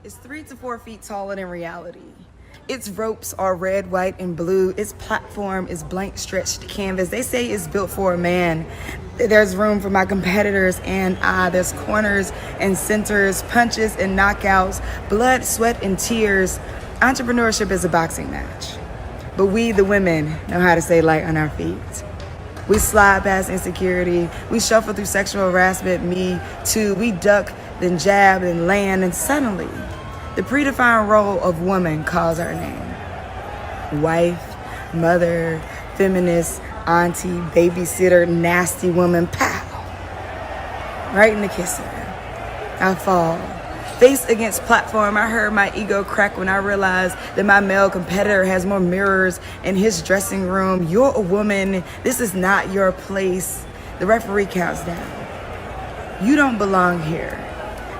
It's 3 to 4 feet taller than reality. Its ropes are red, white, and blue. Its platform is blank stretched canvas. They say it's built for a man. There's room for my competitors and I. There's corners and centers, punches and knockouts, blood, sweat, and tears. Entrepreneurship is a boxing match. But we, the women, know how to stay light on our feet. We slide past insecurity. We shuffle through sexual harassment, me too. We duck, then jab, then land, and suddenly, the predefined role of woman calls our name. Wife, mother, feminist, auntie, babysitter, nasty woman, pow. Right in the kisser. I fall. Face against platform, I heard my ego crack when I realized that my male competitor has more mirrors in his dressing room. You're a woman. This is not your place. The referee counts down. You don't belong here.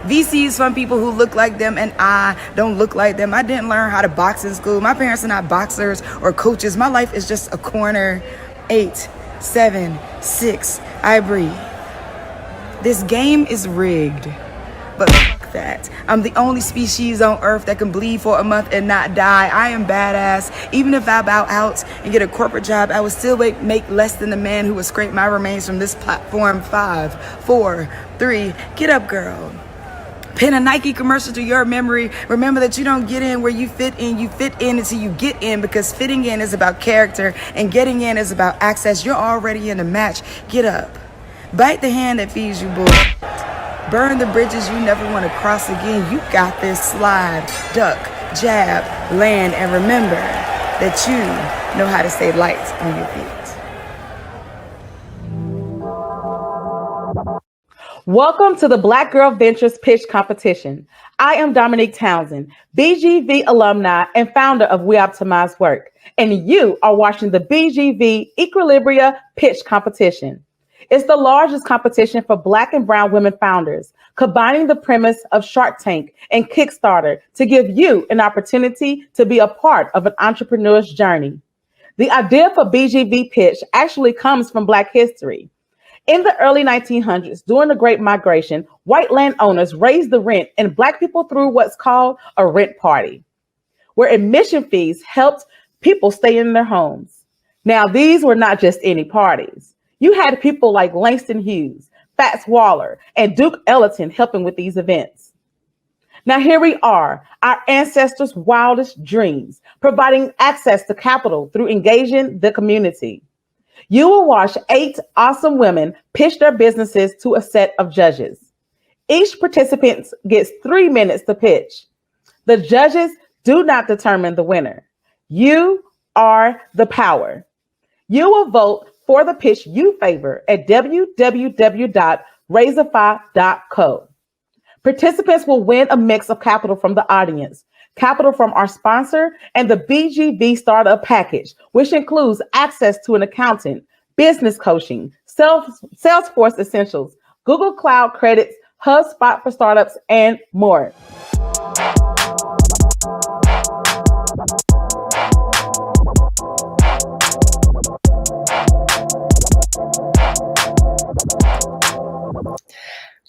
VCs fund people who look like them, and I don't look like them. I didn't learn how to box in school. My parents are not boxers or coaches. My life is just a corner. 8, 7, 6, I breathe. This game is rigged, but fuck that. I'm the only species on earth that can bleed for a month and not die. I am badass. Even if I bow out and get a corporate job, I would still make less than the man who would scrape my remains from this platform. 5, 4, 3, get up, girl. Pin a Nike commercial to your memory. Remember that you don't get in where you fit in. You fit in until you get in, because fitting in is about character and getting in is about access. You're already in the match. Get up. Bite the hand that feeds you, boy. Burn the bridges you never want to cross again. You got this. Slide, duck, jab, land, and remember that you know how to stay light on your feet. Welcome to the Black Girl Ventures Pitch Competition. I am Dominique Townsend, BGV alumni and founder of We Optimize Work, and you are watching the BGV Equilibria Pitch Competition. It's the largest competition for Black and Brown women founders, combining the premise of Shark Tank and Kickstarter to give you an opportunity to be a part of an entrepreneur's journey. The idea for BGV Pitch actually comes from Black history. In the early 1900s, during the Great Migration, white landowners raised the rent and Black people threw what's called a rent party, where admission fees helped people stay in their homes. Now, these were not just any parties. You had people like Langston Hughes, Fats Waller, and Duke Ellington helping with these events. Now here we are, our ancestors' wildest dreams, providing access to capital through engaging the community. You will watch 8 awesome women pitch their businesses to a set of judges. Each participant gets 3 minutes to pitch. The judges do not determine the winner. You are the power. You will vote for the pitch you favor at www.razorify.co. Participants will win a mix of capital from the audience, capital from our sponsor, and the BGV Startup Package, which includes access to an accountant, business coaching, Salesforce Essentials, Google Cloud credits, HubSpot for startups, and more.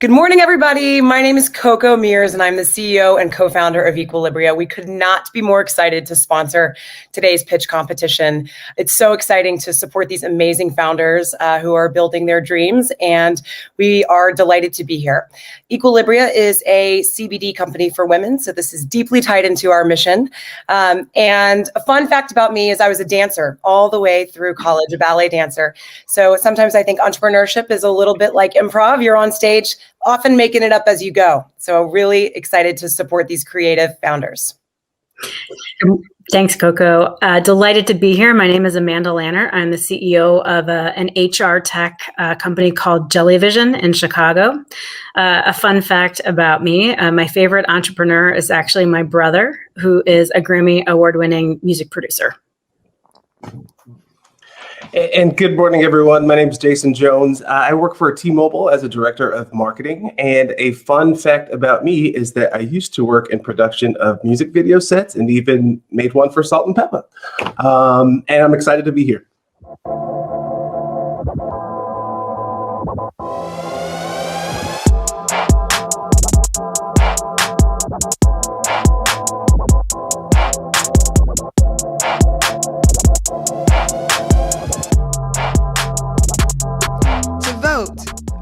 Good morning, everybody. My name is Coco Mears, and I'm the CEO and co-founder of Equilibria. We could not be more excited to sponsor today's pitch competition. It's so exciting to support these amazing founders who are building their dreams, and we are delighted to be here. Equilibria is a CBD company for women, so this is deeply tied into our mission. And a fun fact about me is I was a dancer all the way through college, a ballet dancer. So sometimes I think entrepreneurship is a little bit like improv. You're on stage, often making it up as you go. So really excited to support these creative founders. Thanks, Coco. Delighted to be here. My name is Amanda Lanner. I'm the CEO of an HR tech company called Jellyvision in Chicago. A fun fact about me, my favorite entrepreneur is actually my brother, who is a Grammy award-winning music producer. And good morning, everyone. My name is Jason Jones. I work for T-Mobile as a director of marketing. And a fun fact about me is that I used to work in production of music video sets and even made one for Salt and Pepper. And I'm excited to be here.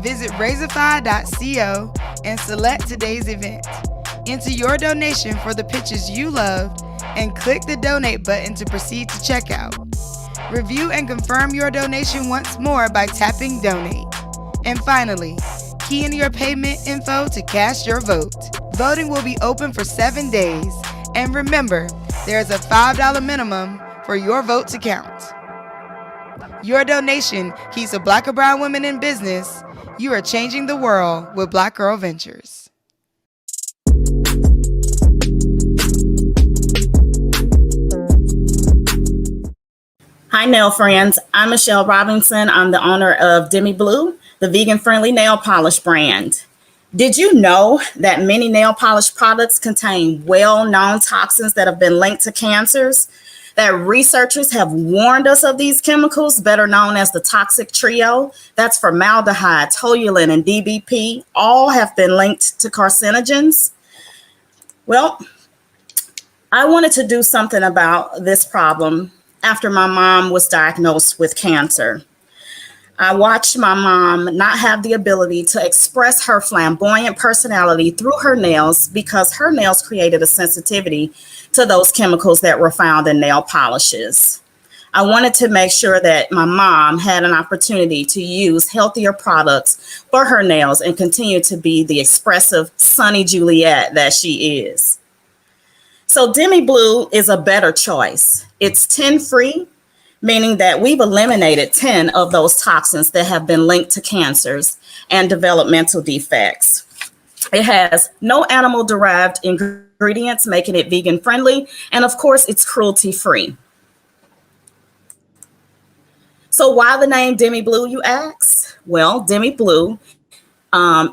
Visit Razorfy.co and select today's event. Enter your donation for the pitches you loved and click the donate button to proceed to checkout. Review and confirm your donation once more by tapping donate. And finally, key in your payment info to cast your vote. Voting will be open for 7 days. And remember, there's a $5 minimum for your vote to count. Your donation keeps a Black or brown women in business. You are changing the world with Black Girl Ventures. Hi, nail friends. I'm Michelle Robinson. I'm the owner of Demi Blue, the vegan-friendly nail polish brand. Did you know that many nail polish products contain well-known toxins that have been linked to cancers? That researchers have warned us of these chemicals, better known as the toxic trio. That's formaldehyde, toluene, and DBP. All have been linked to carcinogens. Well, I wanted to do something about this problem after my mom was diagnosed with cancer. I watched my mom not have the ability to express her flamboyant personality through her nails because her nails created a sensitivity to those chemicals that were found in nail polishes. I wanted to make sure that my mom had an opportunity to use healthier products for her nails and continue to be the expressive sunny Juliet that she is. So Demi Blue is a better choice. It's 10-free, meaning that we've eliminated 10 of those toxins that have been linked to cancers and developmental defects. It has no animal-derived ingredients, making it vegan-friendly, and of course, it's cruelty-free. So why the name Demi Blue, you ask? Well, Demi Blue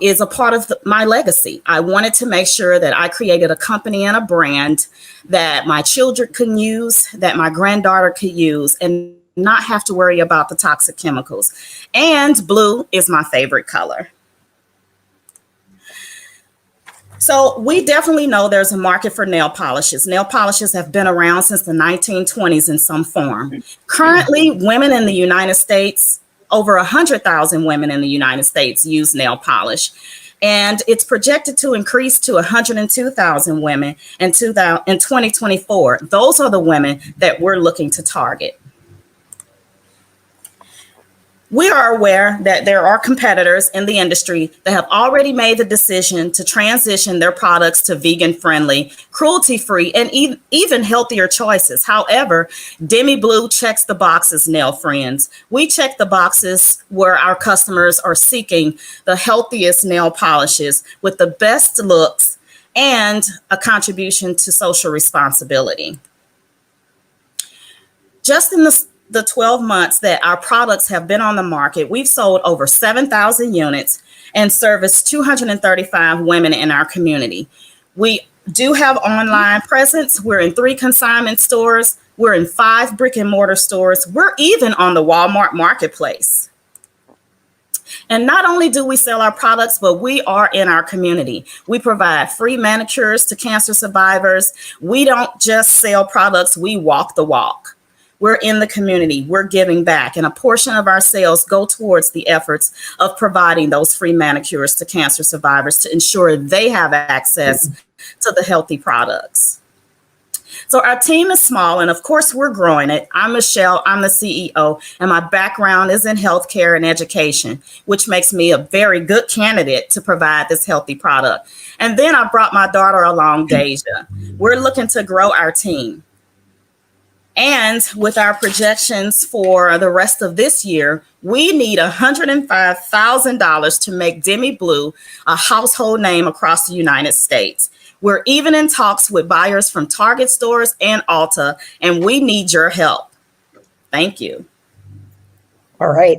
is a part of my legacy. I wanted to make sure that I created a company and a brand that my children could use, that my granddaughter could use, and not have to worry about the toxic chemicals. And blue is my favorite color. So we definitely know there's a market for nail polishes. Nail polishes have been around since the 1920s in some form. Currently, women in the United States, over 100,000 women in the United States use nail polish. And it's projected to increase to 102,000 women in 2024. Those are the women that we're looking to target. We are aware that there are competitors in the industry that have already made the decision to transition their products to vegan-friendly, cruelty-free, and even healthier choices. However, Demi Blue checks the boxes, nail friends. We check the boxes where our customers are seeking the healthiest nail polishes with the best looks and a contribution to social responsibility. Just in the 12 months that our products have been on the market, we've sold over 7,000 units and serviced 235 women in our community. We do have online presence. We're in 3 consignment stores. We're in 5 brick and mortar stores. We're even on the Walmart marketplace. And not only do we sell our products, but we are in our community. We provide free manicures to cancer survivors. We don't just sell products, we walk the walk. We're in the community, we're giving back, and a portion of our sales go towards the efforts of providing those free manicures to cancer survivors to ensure they have access to the healthy products. So our team is small, and of course we're growing it. I'm Michelle, I'm the CEO, and my background is in healthcare and education, which makes me a very good candidate to provide this healthy product. And then I brought my daughter along, Deja. We're looking to grow our team. And with our projections for the rest of this year, we need $105,000 to make Demi Blue a household name across the United States. We're even in talks with buyers from Target stores and Ulta, and we need your help. Thank you. All right.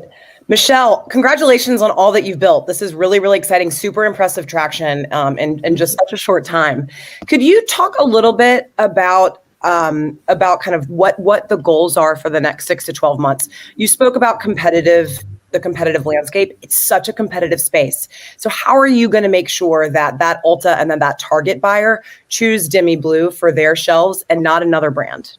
Michelle, congratulations on all that you've built. This is really, really exciting, super impressive traction in just such a short time. Could you talk a little bit about kind of what the goals are for the next 6 to 12 months? You spoke about the competitive landscape. It's such a competitive space. So how are you going to make sure that Ulta and then that Target buyer choose Demi Blue for their shelves and not another brand?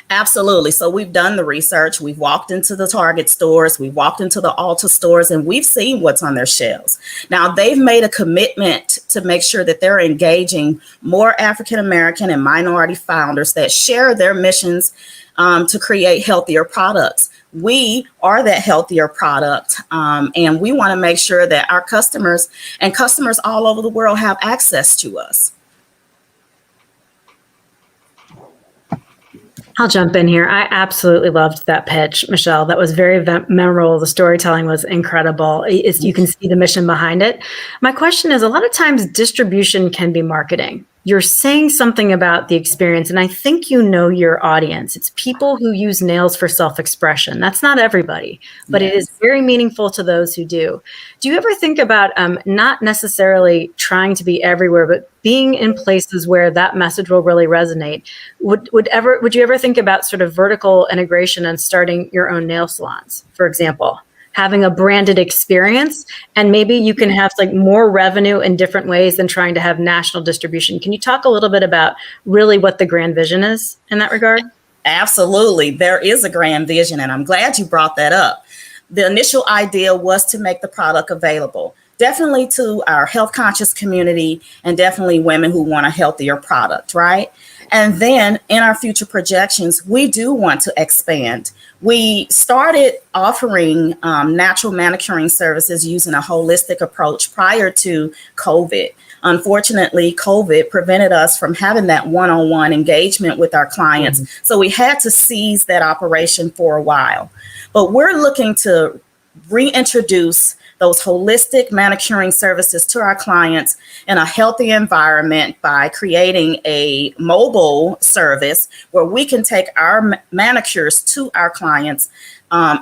Absolutely. So we've done the research. We've walked into the Target stores. We've walked into the Ulta stores, and we've seen what's on their shelves. Now, they've made a commitment to make sure that they're engaging more African American and minority founders that share their missions to create healthier products. We are that healthier product, and we want to make sure that our customers and customers all over the world have access to us. I'll jump in here. I absolutely loved that pitch, Michelle. That was very memorable. The storytelling was incredible. You can see the mission behind it. My question is, a lot of times distribution can be marketing. You're saying something about the experience, and I think you know your audience. It's people who use nails for self-expression. That's not everybody, but It is very meaningful to those who do. Do you ever think about not necessarily trying to be everywhere, but being in places where that message will really resonate? Would you ever think about sort of vertical integration and starting your own nail salons, for example? Having a branded experience, and maybe you can have like more revenue in different ways than trying to have national distribution. Can you talk a little bit about really what the grand vision is in that regard? Absolutely. There is a grand vision, and I'm glad you brought that up. The initial idea was to make the product available, definitely to our health conscious community and definitely women who want a healthier product, right? And then in our future projections, we do want to expand. We started offering natural manicuring services using a holistic approach prior to COVID. Unfortunately, COVID prevented us from having that one-on-one engagement with our clients. Mm-hmm. So we had to cease that operation for a while. But we're looking to reintroduce those holistic manicuring services to our clients in a healthy environment by creating a mobile service where we can take our manicures to our clients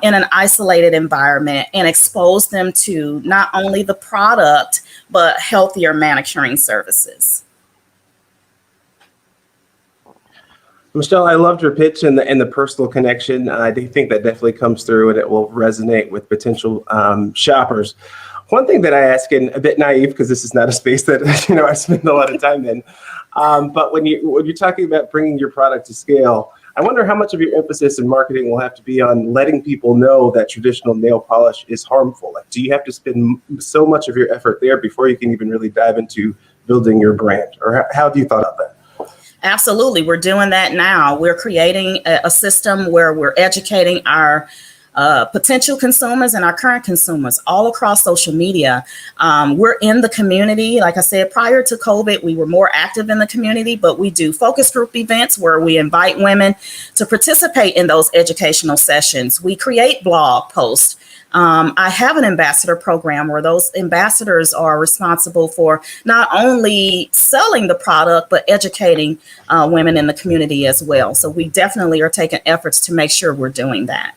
in an isolated environment and expose them to not only the product, but healthier manicuring services. Michelle, I loved your pitch and the personal connection. I do think that definitely comes through, and it will resonate with potential shoppers. One thing that I ask, and a bit naive because this is not a space that I spend a lot of time in, but when you're talking about bringing your product to scale, I wonder how much of your emphasis in marketing will have to be on letting people know that traditional nail polish is harmful. Like, do you have to spend so much of your effort there before you can even really dive into building your brand, or how have you thought of that? Absolutely. We're doing that now. We're creating a system where we're educating our potential consumers and our current consumers all across social media. We're in the community. Like I said, prior to COVID, we were more active in the community, but we do focus group events where we invite women to participate in those educational sessions. We create blog posts. I have an ambassador program where those ambassadors are responsible for not only selling the product, but educating women in the community as well. So we definitely are taking efforts to make sure we're doing that.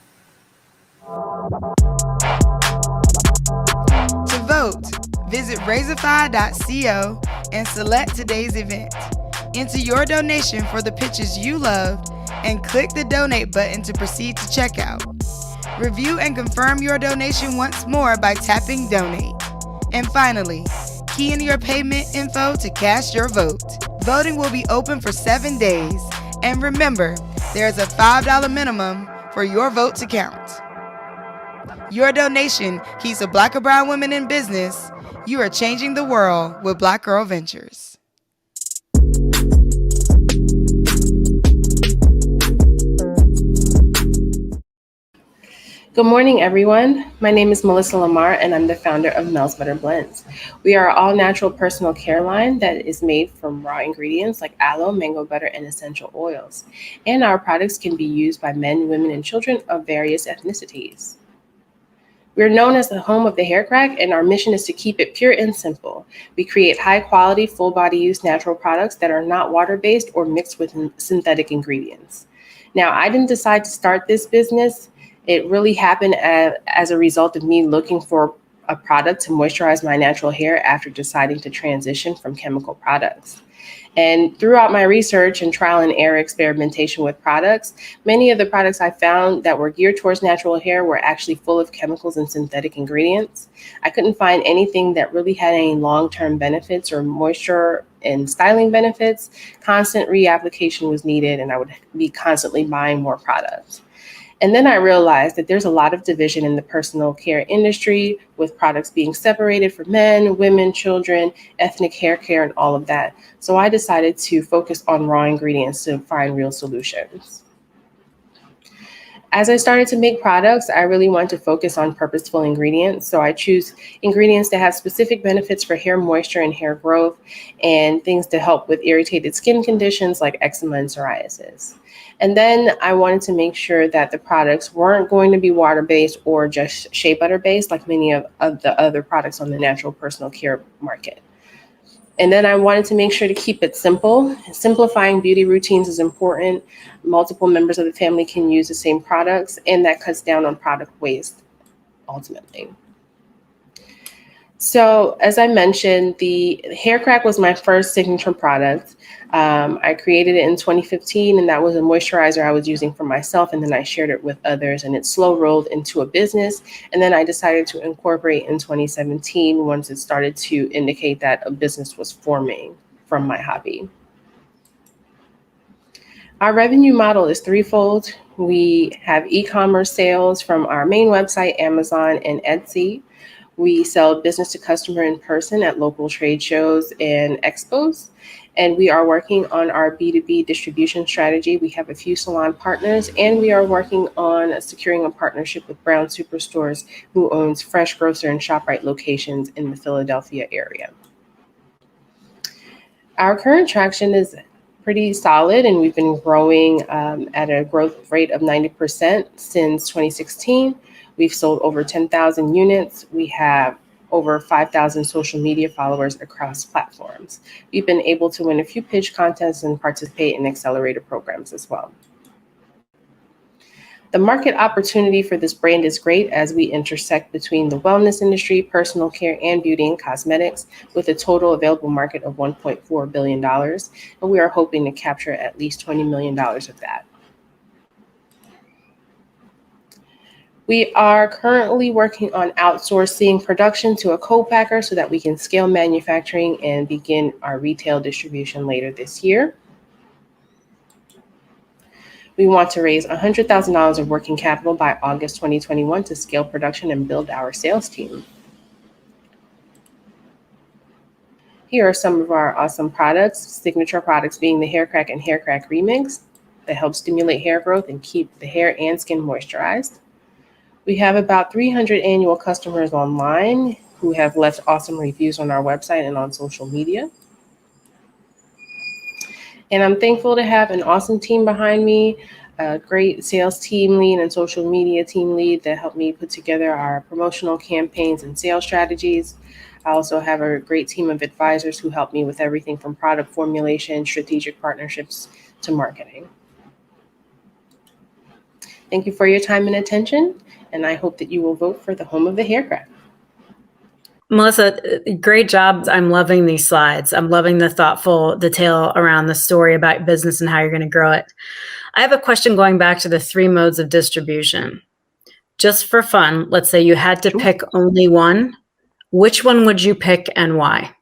To vote, visit Razorify.co and select today's event. Enter your donation for the pitches you loved and click the donate button to proceed to checkout. Review and confirm your donation once more by tapping donate. And finally, key in your payment info to cast your vote. Voting will be open for 7 days. And remember, there's a $5 minimum for your vote to count. Your donation keeps a Black or brown women in business. You are changing the world with Black Girl Ventures. Good morning, everyone. My name is Melissa Lamar, and I'm the founder of Mel's Butter Blends. We are an all-natural personal care line that is made from raw ingredients like aloe, mango butter, and essential oils. And our products can be used by men, women, and children of various ethnicities. We're known as the home of the hair crack, and our mission is to keep it pure and simple. We create high-quality, full-body use natural products that are not water-based or mixed with synthetic ingredients. Now, I didn't decide to start this business. It really happened as a result of me looking for a product to moisturize my natural hair after deciding to transition from chemical products. And throughout my research and trial and error experimentation with products, many of the products I found that were geared towards natural hair were actually full of chemicals and synthetic ingredients. I couldn't find anything that really had any long-term benefits or moisture and styling benefits. Constant reapplication was needed, and I would be constantly buying more products. And then I realized that there's a lot of division in the personal care industry, with products being separated for men, women, children, ethnic hair care, and all of that. So I decided to focus on raw ingredients to find real solutions. As I started to make products, I really wanted to focus on purposeful ingredients. So I choose ingredients that have specific benefits for hair moisture and hair growth, and things to help with irritated skin conditions like eczema and psoriasis. And then I wanted to make sure that the products weren't going to be water-based or just shea butter-based like many of the other products on the natural personal care market. And then I wanted to make sure to keep it simple. Simplifying beauty routines is important. Multiple members of the family can use the same products, and that cuts down on product waste ultimately. So as I mentioned, the hair crack was my first signature product. I created it in 2015, and that was a moisturizer I was using for myself, and then I shared it with others, and it slow rolled into a business. And then I decided to incorporate in 2017 once it started to indicate that a business was forming from my hobby. Our revenue model is threefold. We have e-commerce sales from our main website, Amazon, and Etsy. We sell business to customer in person at local trade shows and expos. And we are working on our B2B distribution strategy. We have a few salon partners, and we are working on securing a partnership with Brown Superstores, who owns Fresh Grocer and ShopRite locations in the Philadelphia area. Our current traction is pretty solid, and we've been growing at a growth rate of 90% since 2016. We've sold over 10,000 units. We have over 5,000 social media followers across platforms. We've been able to win a few pitch contests and participate in accelerator programs as well. The market opportunity for this brand is great as we intersect between the wellness industry, personal care, and beauty and cosmetics, with a total available market of $1.4 billion. And we are hoping to capture at least $20 million of that. We are currently working on outsourcing production to a co-packer so that we can scale manufacturing and begin our retail distribution later this year. We want to raise $100,000 of working capital by August 2021 to scale production and build our sales team. Here are some of our awesome products, signature products being the Hair Crack and Hair Crack Remix that help stimulate hair growth and keep the hair and skin moisturized. We have about 300 annual customers online who have left awesome reviews on our website and on social media. And I'm thankful to have an awesome team behind me, a great sales team lead and social media team lead that helped me put together our promotional campaigns and sales strategies. I also have a great team of advisors who help me with everything from product formulation, strategic partnerships, to marketing. Thank you for your time and attention, and I hope that you will vote for the home of the hair crack. Melissa, great job. I'm loving these slides. I'm loving the thoughtful detail around the story about business and how you're going to grow it. I have a question going back to the 3 modes of distribution. Just for fun, let's say you had to pick only one. Which one would you pick and why?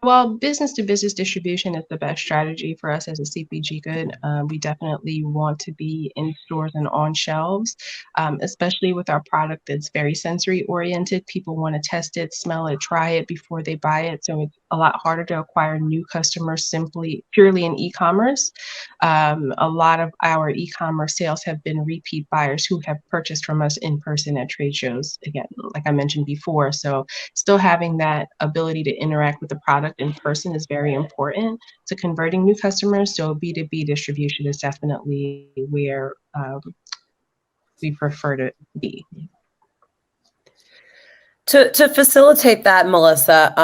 Well, business to business distribution is the best strategy for us as a CPG good. We definitely want to be in stores and on shelves, especially with our product that's very sensory oriented. People want to test it, smell it, try it before they buy it. So it's a lot harder to acquire new customers simply purely in e-commerce. A lot of our e-commerce sales have been repeat buyers who have purchased from us in person at trade shows. Again, like I mentioned before. So still having that ability to interact with the product in person is very important to converting new customers. So B2B distribution is definitely where we prefer to be. To facilitate that, Melissa,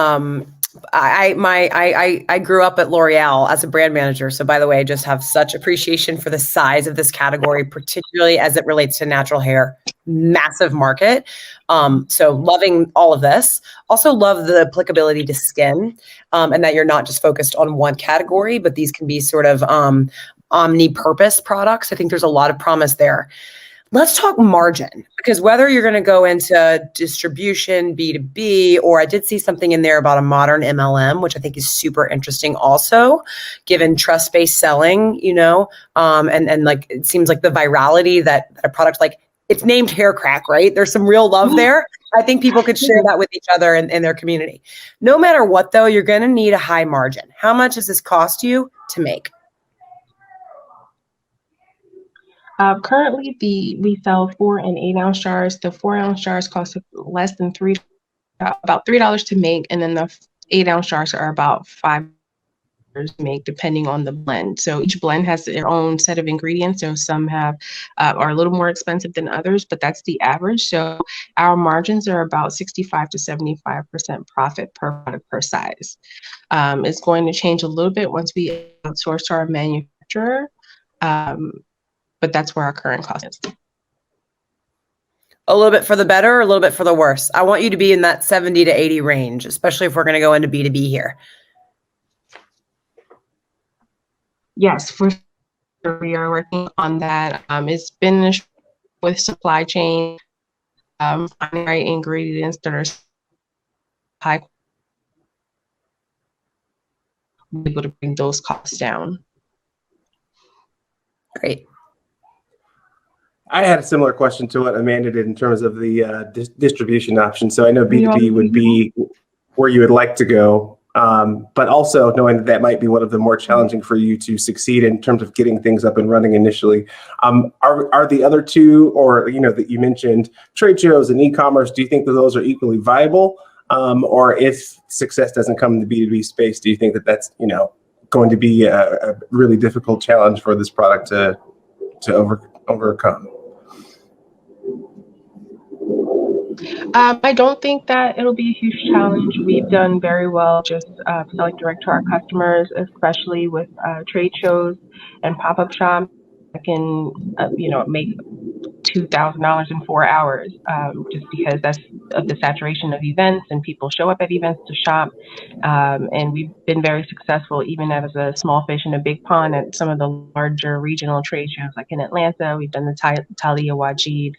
I grew up at L'Oreal as a brand manager. So by the way, I just have such appreciation for the size of this category, particularly as it relates to natural hair. Massive market. So loving all of this. Also love the applicability to skin, and that you're not just focused on one category, but these can be sort of omni-purpose products. I think there's a lot of promise there. Let's talk margin, because whether you're going to go into distribution, B2B, or I did see something in there about a modern MLM, which I think is super interesting also, given trust-based selling, and like, it seems like the virality that a product like, it's named Hair Crack, right? There's some real love there. I think people could share that with each other in their community. No matter what, though, you're going to need a high margin. How much does this cost you to make? Currently, we sell 4 and 8 ounce jars. The 4 ounce jars cost less than about $3 to make, and then the 8 ounce jars are about $5 to make, depending on the blend. So each blend has their own set of ingredients. So some are a little more expensive than others, but that's the average. So our margins are about 65 to 75% profit per product per size. It's going to change a little bit once we outsource to our manufacturer. But that's where our current cost is. A little bit for the better or a little bit for the worse? I want you to be in that 70 to 80 range, especially if we're going to go into B2B here. Yes, for sure. We are working on that. It's been with supply chain, finding right ingredients that are high, able to bring those costs down. Great. I had a similar question to what Amanda did in terms of the distribution option. So I know B2B would be where you would like to go, but also knowing that might be one of the more challenging for you to succeed in terms of getting things up and running initially. Are the other two, or that you mentioned, trade shows and e-commerce, do you think that those are equally viable? Or if success doesn't come in the B2B space, do you think that that's going to be a really difficult challenge for this product to overcome? I don't think that it'll be a huge challenge. We've done very well just selling direct to our customers, especially with trade shows and pop-up shops. I can, make $2,000 in 4 hours, just because that's of the saturation of events and people show up at events to shop. And we've been very successful, even as a small fish in a big pond, at some of the larger regional trade shows, like in Atlanta. We've done the Talia Wajid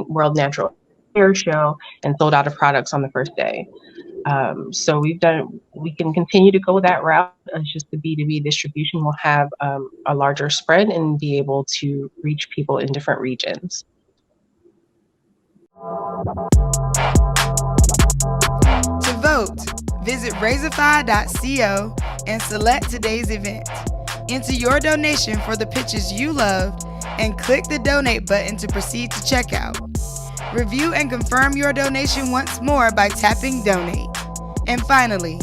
World Natural Hair Show and sold out of products on the first day. So we can continue to go that route. It's just the B2B distribution will have a larger spread and be able to reach people in different regions. To vote, visit Razorfy.co and select today's event. Enter your donation for the pitches you loved and click the donate button to proceed to checkout. Review and confirm your donation once more by tapping donate. And finally,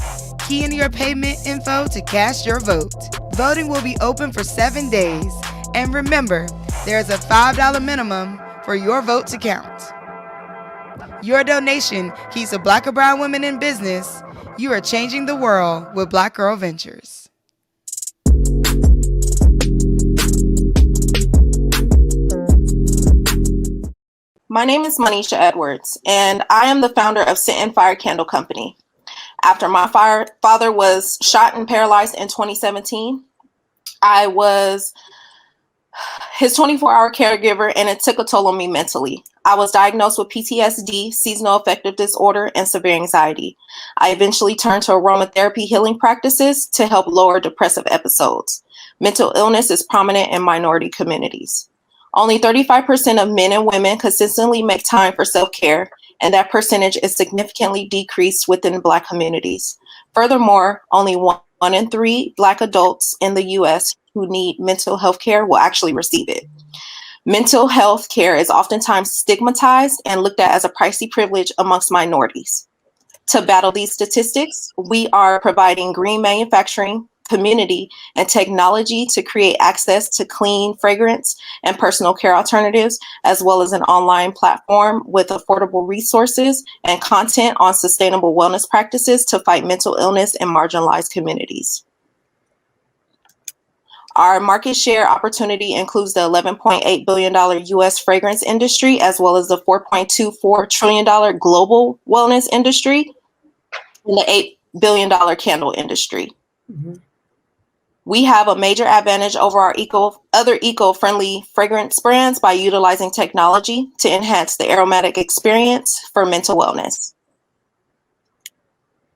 key in your payment info to cast your vote. Voting will be open for 7 days. And remember, there's a $5 minimum for your vote to count. Your donation keeps a Black or brown women in business. You are changing the world with Black Girl Ventures. My name is Manisha Edwards, and I am the founder of Scent and Fire Candle Company. After my father was shot and paralyzed in 2017, I was his 24-hour caregiver, and it took a toll on me mentally. I was diagnosed with PTSD, seasonal affective disorder, and severe anxiety. I eventually turned to aromatherapy healing practices to help lower depressive episodes. Mental illness is prominent in minority communities. Only 35% of men and women consistently make time for self-care, and that percentage is significantly decreased within Black communities. Furthermore, only one in 3 Black adults in the U.S. who need mental health care will actually receive it. Mental health care is oftentimes stigmatized and looked at as a pricey privilege amongst minorities. To battle these statistics, we are providing green manufacturing, community, and technology to create access to clean fragrance and personal care alternatives, as well as an online platform with affordable resources and content on sustainable wellness practices to fight mental illness in marginalized communities. Our market share opportunity includes the $11.8 billion U.S. fragrance industry, as well as the $4.24 trillion global wellness industry and the $8 billion candle industry. Mm-hmm. We have a major advantage over our other eco-friendly fragrance brands by utilizing technology to enhance the aromatic experience for mental wellness.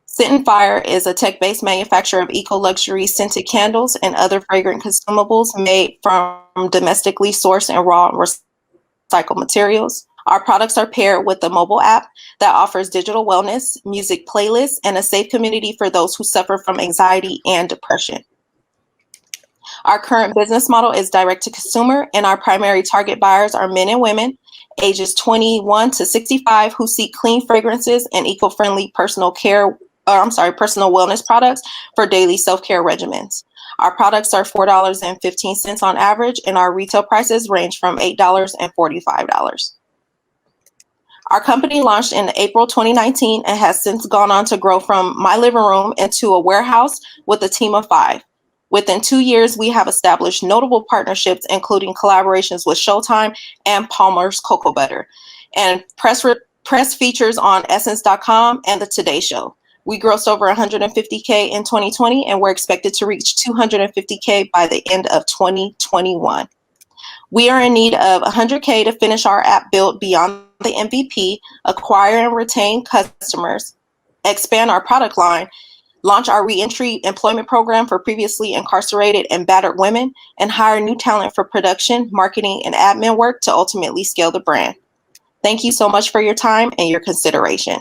Scent and Fire is a tech-based manufacturer of eco-luxury scented candles and other fragrant consumables made from domestically sourced and raw recycled materials. Our products are paired with a mobile app that offers digital wellness, music playlists, and a safe community for those who suffer from anxiety and depression. Our current business model is direct to consumer, and our primary target buyers are men and women ages 21 to 65 who seek clean fragrances and eco-friendly personal wellness products for daily self-care regimens. Our products are $4.15 on average, and our retail prices range from $8 and $45. Our company launched in April 2019 and has since gone on to grow from my living room into a warehouse with a team of 5. Within 2 years, we have established notable partnerships, including collaborations with Showtime and Palmer's Cocoa Butter, and press features on Essence.com and The Today Show. We grossed over $150K in 2020, and we're expected to reach $250K by the end of 2021. We are in need of $100K to finish our app build beyond the MVP, acquire and retain customers, expand our product line, launch our reentry employment program for previously incarcerated and battered women, and hire new talent for production, marketing, and admin work to ultimately scale the brand. Thank you so much for your time and your consideration.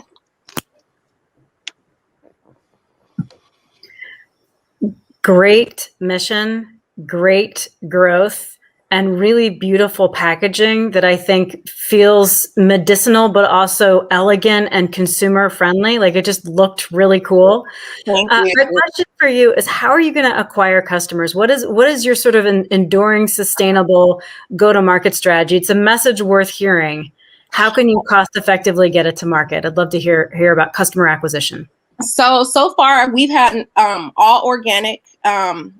Great mission, great growth, and really beautiful packaging that I think feels medicinal, but also elegant and consumer friendly. Like, it just looked really cool. Thank you. My question for you is, how are you going to acquire customers? What is your sort of an enduring, sustainable go-to-market strategy? It's a message worth hearing. How can you cost effectively get it to market? I'd love to hear about customer acquisition. So far we've had all organic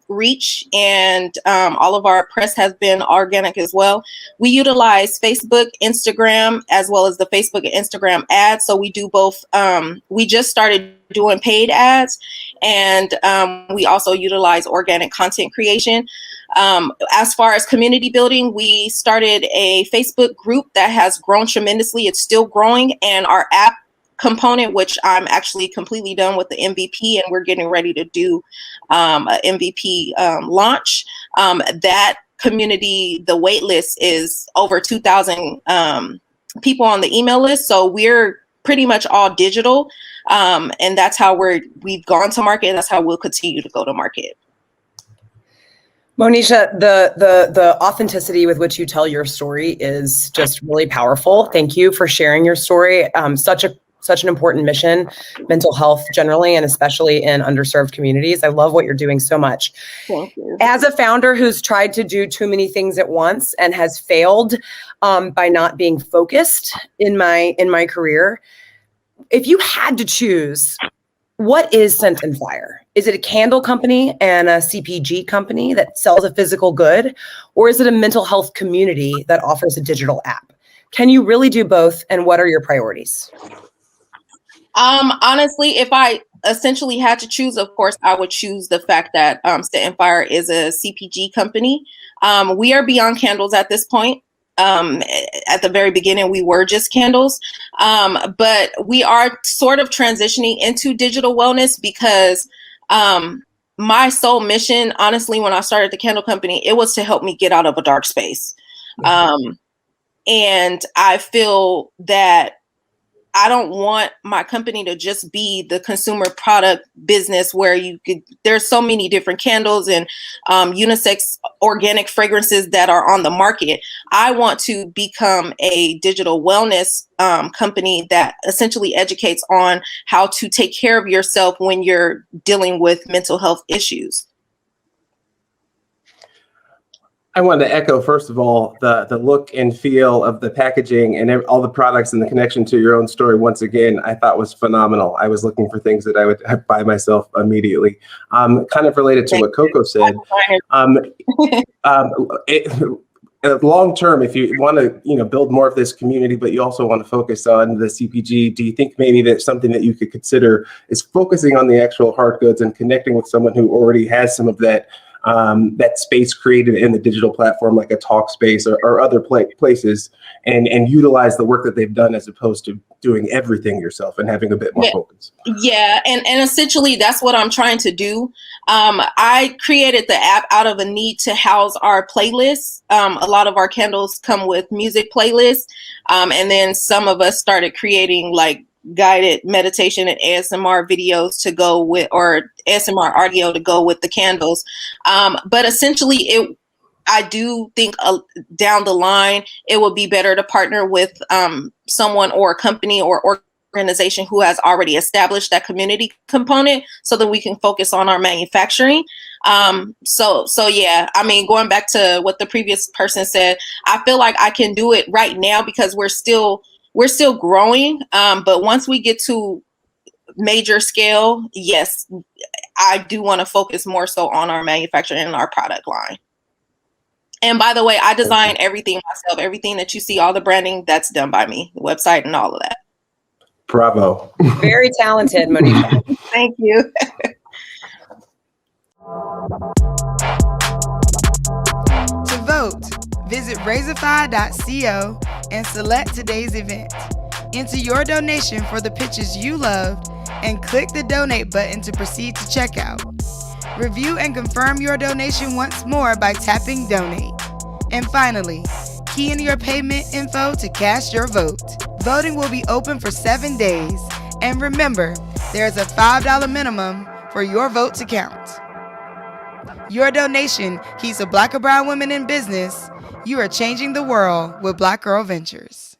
reach, and all of our press has been organic as well. We utilize Facebook, Instagram, as well as the Facebook and Instagram ads. So we do both. We just started doing paid ads, and we also utilize organic content creation. As far as community building, we started a Facebook group that has grown tremendously. It's still growing, and our app component, which I'm actually completely done with the MVP, and we're getting ready to do an MVP launch. That community, the wait list is over 2,000 people on the email list. So we're pretty much all digital, and that's how we've gone to market, and that's how we'll continue to go to market. Monisha, the authenticity with which you tell your story is just really powerful. Thank you for sharing your story. Such an important mission, mental health generally, and especially in underserved communities. I love what you're doing so much. Thank you. As a founder who's tried to do too many things at once and has failed by not being focused in my career, if you had to choose, what is Scent and Fire? Is it a candle company and a CPG company that sells a physical good, or is it a mental health community that offers a digital app? Can you really do both, and what are your priorities? Honestly, if I essentially had to choose, of course, I would choose the fact that Set and Fire is a CPG company. We are beyond candles at this point. At the very beginning, we were just candles, but we are sort of transitioning into digital wellness because my sole mission, honestly, when I started the candle company, it was to help me get out of a dark space. And I feel that I don't want my company to just be the consumer product business where there's so many different candles and unisex organic fragrances that are on the market. I want to become a digital wellness company that essentially educates on how to take care of yourself when you're dealing with mental health issues. I wanted to echo, first of all, the look and feel of the packaging and all the products and the connection to your own story. Once again, I thought was phenomenal. I was looking for things that I would buy myself immediately. Kind of related to what Coco said. Long term, if you want to, build more of this community, but you also want to focus on the CPG, do you think maybe that's something that you could consider is focusing on the actual hard goods and connecting with someone who already has some of that space created in the digital platform, like a talk space or other places, and utilize the work that they've done as opposed to doing everything yourself and having a bit more focus? Yeah, and essentially that's what I'm trying to do. I created the app out of a need to house our playlists. A lot of our candles come with music playlists, and then some of us started creating like guided meditation and ASMR videos to go with, or ASMR audio to go with the candles. But essentially I do think down the line, it would be better to partner with someone or a company or organization who has already established that community component so that we can focus on our manufacturing. So yeah, I mean, going back to what the previous person said, I feel like I can do it right now because we're still growing. But once we get to major scale, yes, I do want to focus more so on our manufacturing and our product line. And by the way, I design everything myself. Everything that you see, all the branding, that's done by me, the website and all of that. Bravo. Very talented, Monisha. Thank you. To vote, visit Razorfy.co and select today's event. Enter your donation for the pitches you loved and click the donate button to proceed to checkout. Review and confirm your donation once more by tapping donate. And finally, key in your payment info to cast your vote. Voting will be open for 7 days. And remember, there's a $5 minimum for your vote to count. Your donation keeps a Black or brown women in business. You are changing the world with Black Girl Ventures.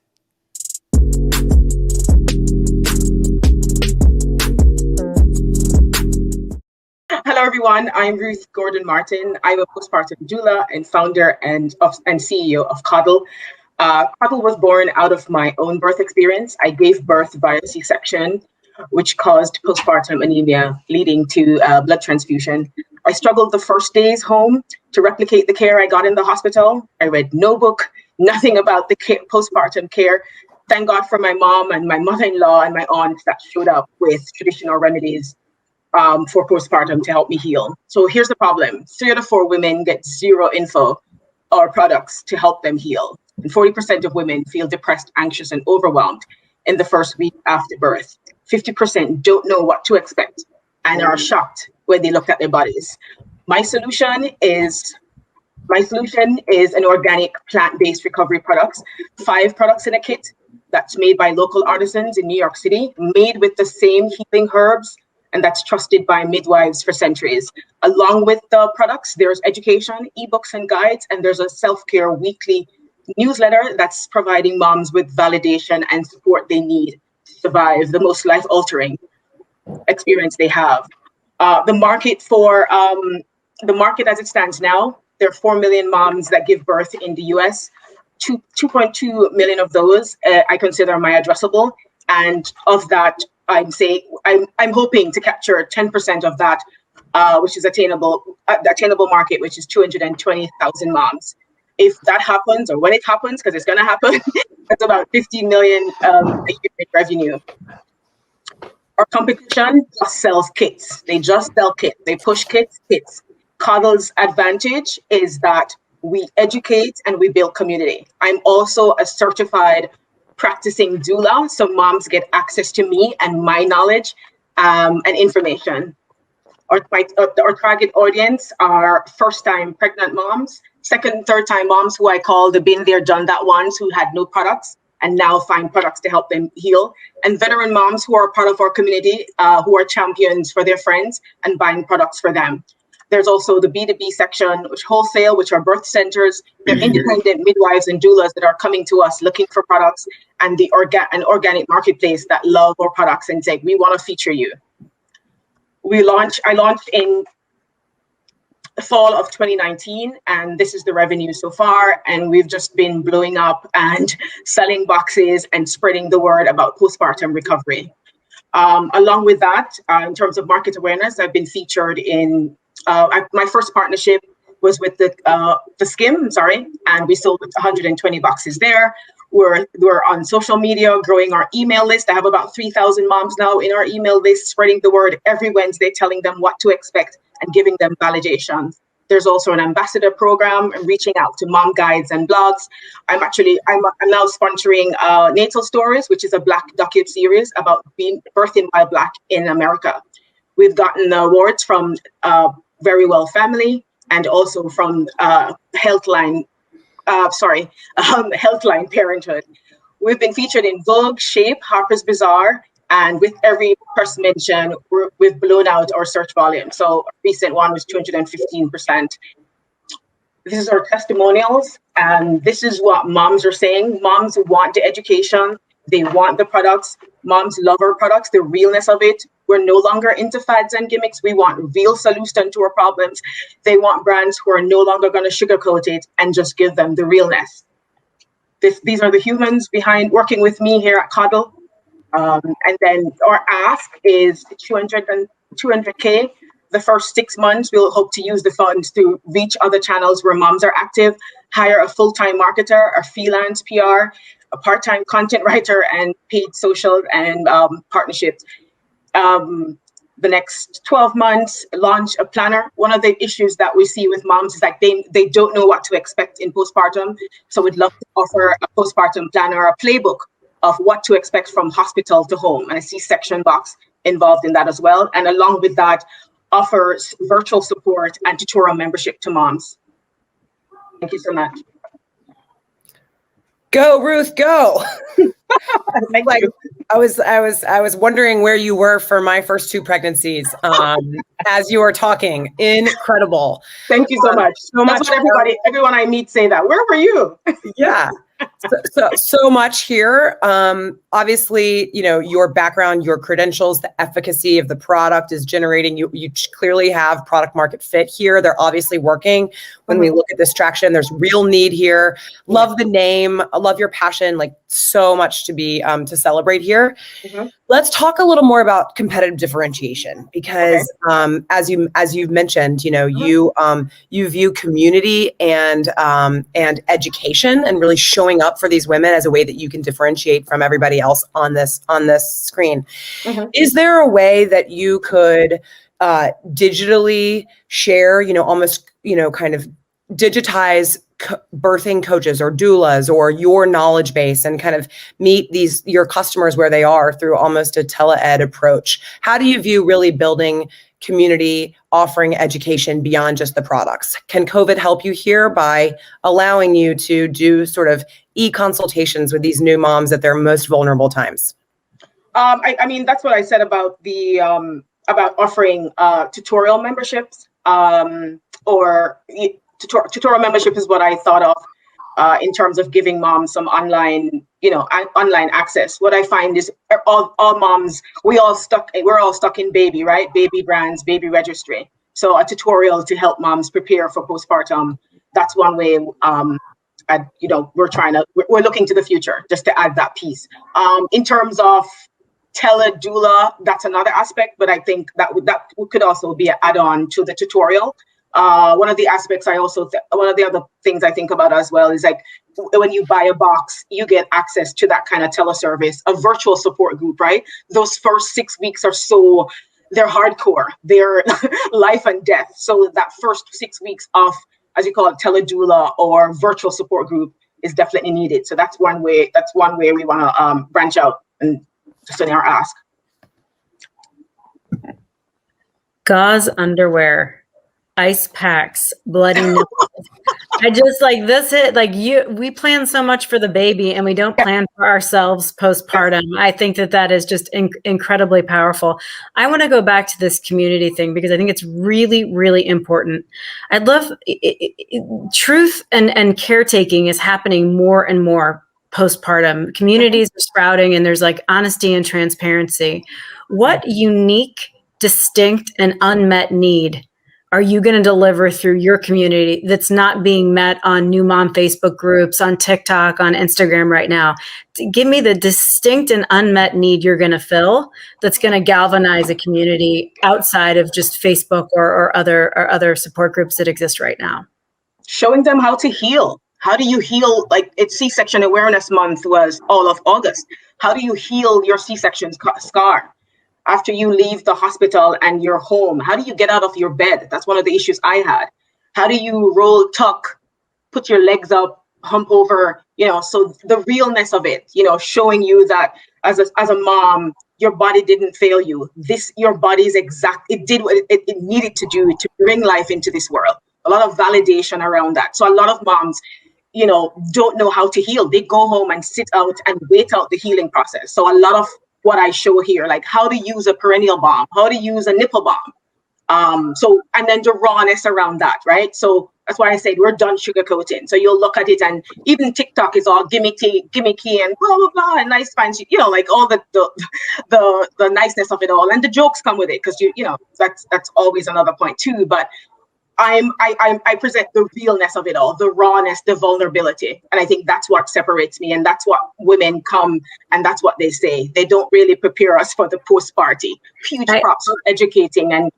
Hello, everyone. I'm Ruth Gordon Martin. I'm a postpartum doula and founder and CEO of Coddle. Coddle was born out of my own birth experience. I gave birth via C-section, which caused postpartum anemia, leading to blood transfusion. I struggled the first days home to replicate the care I got in the hospital. I read no book, nothing about the postpartum care. Thank God for my mom and my mother-in-law and my aunt that showed up with traditional remedies for postpartum to help me heal. So here's the problem. 3 out of 4 women get zero info or products to help them heal. And 40% of women feel depressed, anxious, and overwhelmed in the first week after birth. 50% don't know what to expect and are shocked when they look at their bodies. My solution is an organic plant-based recovery products, 5 products in a kit that's made by local artisans in New York City, made with the same healing herbs, and that's trusted by midwives for centuries. Along with the products, there's education, ebooks and guides, and there's a self-care weekly newsletter that's providing moms with validation and support they need to survive the most life-altering experience they have. The market as it stands now, there are 4 million moms that give birth in the US. 2.2 million of those I consider my addressable, and of that, I'm hoping to capture 10% of that, which is attainable market, which is 220,000 moms. If that happens, or when it happens, because it's going to happen, that's about 50 million a year in revenue. Our competition just sells kits. They just sell kits. They push kits. Coddle's advantage is that we educate and we build community. I'm also a certified practicing doula, so moms get access to me and my knowledge and information. Our target audience are first-time pregnant moms, second, third-time moms who I call the been there, done that ones who had no products and now find products to help them heal, and veteran moms who are part of our community, who are champions for their friends and buying products for them. There's also the B2B section, which wholesale, which are birth centers. They're independent midwives and doulas that are coming to us looking for products, and the organic marketplace that love our products and say, we want to feature you. I launched in the fall of 2019, and this is the revenue so far. And we've just been blowing up and selling boxes and spreading the word about postpartum recovery. Along with that, in terms of market awareness, I've been featured in my first partnership was with the Skim, and we sold 120 boxes there. We're on social media, growing our email list. I have about 3,000 moms now in our email list, spreading the word every Wednesday, telling them what to expect and giving them validation. There's also an ambassador program and reaching out to mom guides and blogs. I'm now sponsoring Natal Stories, which is a Black docu-series about birthing while Black in America. We've gotten awards from Very Well Family and also from Healthline Parenthood. We've been featured in Vogue, Shape, Harper's Bazaar, and with every press mention, we've blown out our search volume. So a recent one was 215%. This is our testimonials, and this is what moms are saying. Moms want the education. They want the products. Moms love our products, the realness of it. We're no longer into fads and gimmicks. We want real solutions to our problems. They want brands who are no longer going to sugarcoat it and just give them the realness. These are the humans behind working with me here at Coddle. And then our ask is 200K. The first 6 months, we'll hope to use the funds to reach other channels where moms are active, hire a full-time marketer, a freelance PR, a part-time content writer, and paid social and partnerships. The next 12 months, launch a planner. One of the issues that we see with moms is like they don't know what to expect in postpartum. So we'd love to offer a postpartum planner, a playbook of what to expect from hospital to home, and a C-section box involved in that as well. And along with that, offers virtual support and tutorial membership to moms. Thank you so much. Go, Ruth, go. I was wondering where you were for my first 2 pregnancies as you were talking. Incredible. Thank you so much. That's what everyone I meet say that. Where were you? Yeah. So much here. Obviously, your background, your credentials, the efficacy of the product is generating, you clearly have product market fit here. They're obviously working. When we look at this traction, there's real need here. Love the name. I love your passion, like so much to be, to celebrate here. Let's talk a little more about competitive differentiation because as you've mentioned, you view community and education and really showing up for these women as a way that you can differentiate from everybody else on this screen. Is there a way that you could digitally share, almost, kind of digitize birthing coaches or doulas or your knowledge base and kind of meet your customers where they are through almost a tele-ed approach? How do you view really building community, offering education beyond just the products? Can COVID help you here by allowing you to do sort of e-consultations with these new moms at their most vulnerable times? I mean, that's what I said about the about offering tutorial memberships or tutorial membership is what I thought of in terms of giving moms some online, online access. What I find is all moms, we're all stuck in baby, right? Baby brands, baby registry. So a tutorial to help moms prepare for postpartum. That's one way. We're looking to the future just to add that piece. In terms of tele-doula, that's another aspect, but I think that could also be an add-on to the tutorial. One of the aspects one of the other things I think about as well is like when you buy a box, you get access to that kind of teleservice, a virtual support group, right? Those first 6 weeks they're hardcore. They're life and death. So that first 6 weeks of, as you call it, teledoula or virtual support group is definitely needed. So that's one way we want to branch out and just in our ask. Gauze underwear, ice packs, bloody nipples. I just like this. We plan so much for the baby and we don't plan for ourselves postpartum. I think that is just incredibly powerful. I want to go back to this community thing because I think it's really, really important. I'd love truth and caretaking is happening more and more postpartum. Communities are sprouting and there's like honesty and transparency. What unique, distinct, and unmet need are you going to deliver through your community that's not being met on new mom Facebook groups, on TikTok, on Instagram right now? Give me the distinct and unmet need you're going to fill that's going to galvanize a community outside of just Facebook or other support groups that exist right now. Showing them how to heal. How do you heal? Like, it's C-section Awareness Month was all of August. How do you heal your C-section scar? After you leave the hospital and you're home, how do you get out of your bed? That's one of the issues I had. How do you roll, tuck, put your legs up, hump over, so the realness of it, showing you that as a mom, your body didn't fail you. Your body's it did what it needed to do to bring life into this world. A lot of validation around that. So a lot of moms, don't know how to heal. They go home and sit out and wait out the healing process. So a lot of what I show here, like how to use a perineal balm, how to use a nipple balm. And then the rawness around that, right? So that's why I said we're done sugarcoating. So you'll look at it, and even TikTok is all gimmicky and blah, blah, blah, and nice fancy, like all the niceness of it all. And the jokes come with it because that's always another point too. But I present the realness of it all, the rawness, the vulnerability. And I think that's what separates me. And that's what women come and that's what they say. They don't really prepare us for the post party. Huge props for educating and,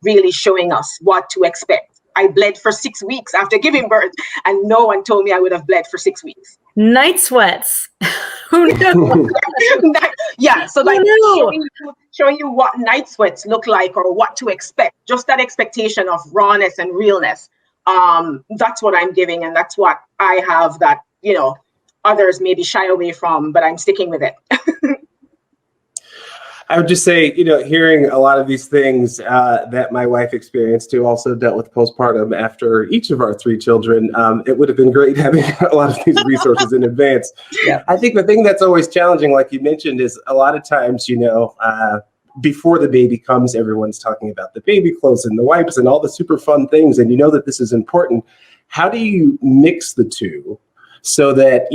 really showing us what to expect. I bled for 6 weeks after giving birth and no one told me I would have bled for 6 weeks. Night sweats. Who knew? Yeah. So like showing you what night sweats look like or what to expect, just that expectation of rawness and realness. That's what I'm giving. And that's what I have that, others maybe shy away from, but I'm sticking with it. I would just say, hearing a lot of these things that my wife experienced too, also dealt with postpartum after each of our 3 children. It would have been great having a lot of these resources in advance. Yeah. I think the thing that's always challenging, like you mentioned, is a lot of times, before the baby comes, everyone's talking about the baby clothes and the wipes and all the super fun things. And that this is important. How do you mix the two? So that,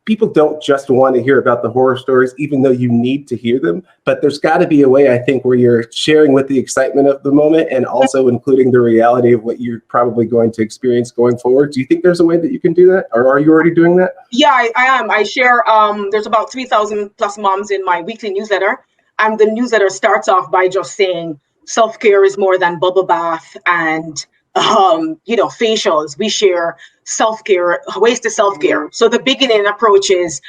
people don't just want to hear about the horror stories, even though you need to hear them. But there's got to be a way, I think, where you're sharing with the excitement of the moment and also including the reality of what you're probably going to experience going forward. Do you think there's a way that you can do that? Or are you already doing that? Yeah, I am. I share, there's about 3,000 plus moms in my weekly newsletter. And the newsletter starts off by just saying self-care is more than bubble bath and facials. We share self-care, ways to self-care. So the beginning approach is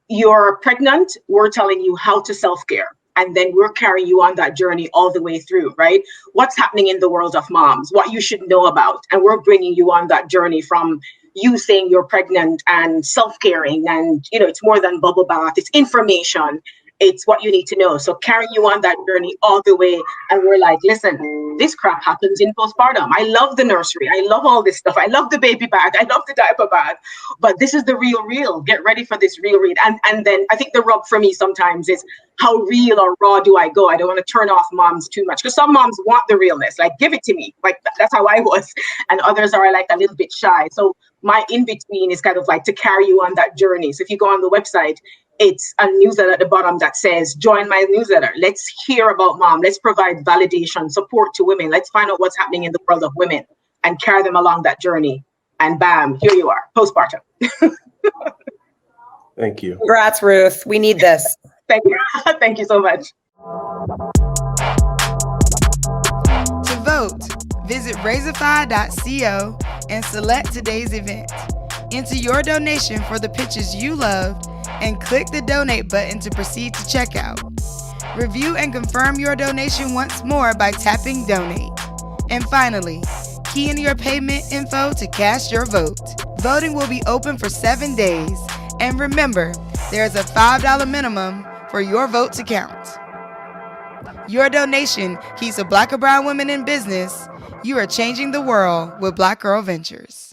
you're pregnant, we're telling you how to self-care. And then we're carrying you on that journey all the way through, right? What's happening in the world of moms, what you should know about. And we're bringing you on that journey from you saying you're pregnant and self-caring. And, it's more than bubble bath, it's information. It's what you need to know. So carrying you on that journey all the way. And we're like, listen, this crap happens in postpartum. I love the nursery. I love all this stuff. I love the baby bag. I love the diaper bag. But this is the real. Get ready for this real read. And then I think the rub for me sometimes is how real or raw do I go? I don't want to turn off moms too much because some moms want the realness. Like, give it to me. Like, that's how I was. And others are like a little bit shy. So my in-between is kind of like to carry you on that journey. So if you go on the website, it's a newsletter at the bottom that says, join my newsletter. Let's hear about mom. Let's provide validation, support to women. Let's find out what's happening in the world of women and carry them along that journey. And bam, here you are, postpartum. Thank you. Congrats, Ruth. We need this. Thank you. Thank you so much. To vote, visit Razorfy.co and select today's event. Enter your donation for the pitches you loved and click the donate button to proceed to checkout. Review and confirm your donation once more by tapping donate. And finally, key in your payment info to cast your vote. Voting will be open for 7 days. And remember, there's a $5 minimum for your vote to count. Your donation keeps a Black or brown women in business. You are changing the world with Black Girl Ventures.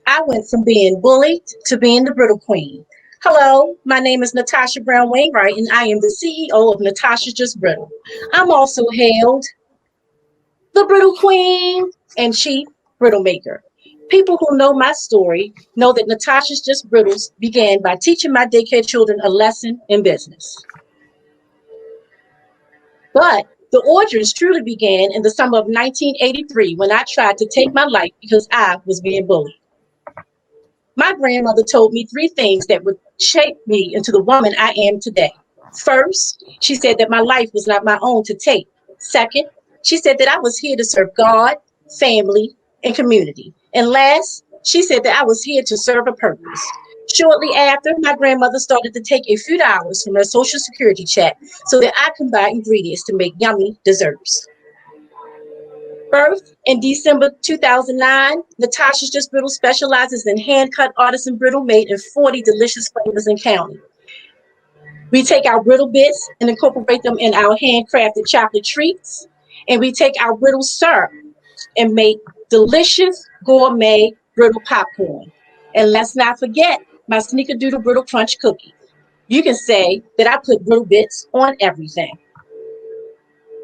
I went from being bullied to being the brittle queen. Hello, my name is Natasha Brown Wainwright, and I am the CEO of Natasha Just Brittle. I'm also hailed the brittle queen and chief brittle maker. People who know my story know that Natasha's Just Brittles began by teaching my daycare children a lesson in business. But the origins truly began in the summer of 1983 when I tried to take my life because I was being bullied. My grandmother told me 3 things that would shape me into the woman I am today. First, she said that my life was not my own to take. Second, she said that I was here to serve God, family, and community. And last, she said that I was here to serve a purpose. Shortly after, my grandmother started to take a few hours from her Social Security check so that I could buy ingredients to make yummy desserts. Birthed in December 2009, Natasha's Just Brittle specializes in hand-cut artisan brittle made in 40 delicious flavors and counting. We take our brittle bits and incorporate them in our handcrafted chocolate treats, and we take our brittle syrup and make delicious gourmet brittle popcorn. And let's not forget my Sneakerdoodle Brittle Crunch cookie. You can say that I put brittle bits on everything.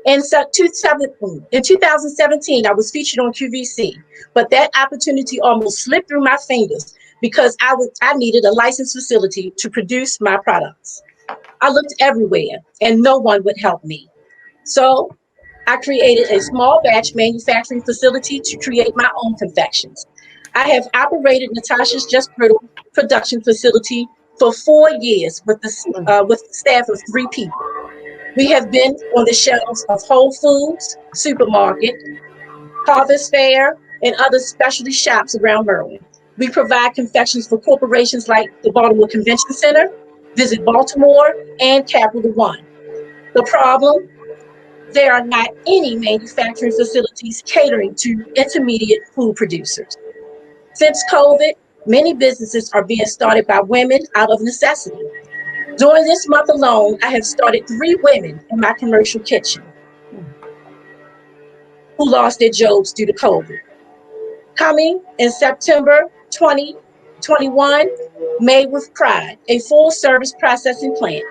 In 2017, I was featured on QVC, but that opportunity almost slipped through my fingers because I needed a licensed facility to produce my products. I looked everywhere and no one would help me. So I created a small batch manufacturing facility to create my own confections. I have operated Natasha's Just Brittle production facility for 4 years with a staff of 3 people. We have been on the shelves of Whole Foods, supermarket, Harvest Fair, and other specialty shops around Maryland. We provide confections for corporations like the Baltimore Convention Center, Visit Baltimore, and Capital One. The problem? There are not any manufacturing facilities catering to intermediate food producers. Since COVID, many businesses are being started by women out of necessity. During this month alone, I have started 3 women in my commercial kitchen who lost their jobs due to COVID. Coming in September 2021, Made with Pride, a full-service processing plant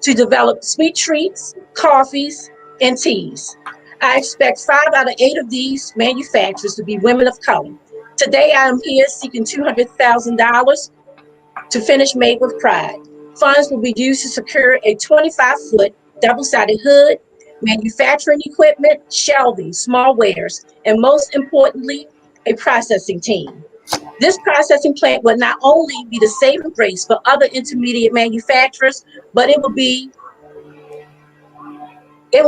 to develop sweet treats, coffees, and teas. I expect 5 out of 8 of these manufacturers to be women of color. Today, I am here seeking $200,000 to finish Made with Pride. Funds will be used to secure a 25-foot double-sided hood, manufacturing equipment, shelving, small wares, and most importantly, a processing team. This processing plant will not only be the saving grace for other intermediate manufacturers, but it will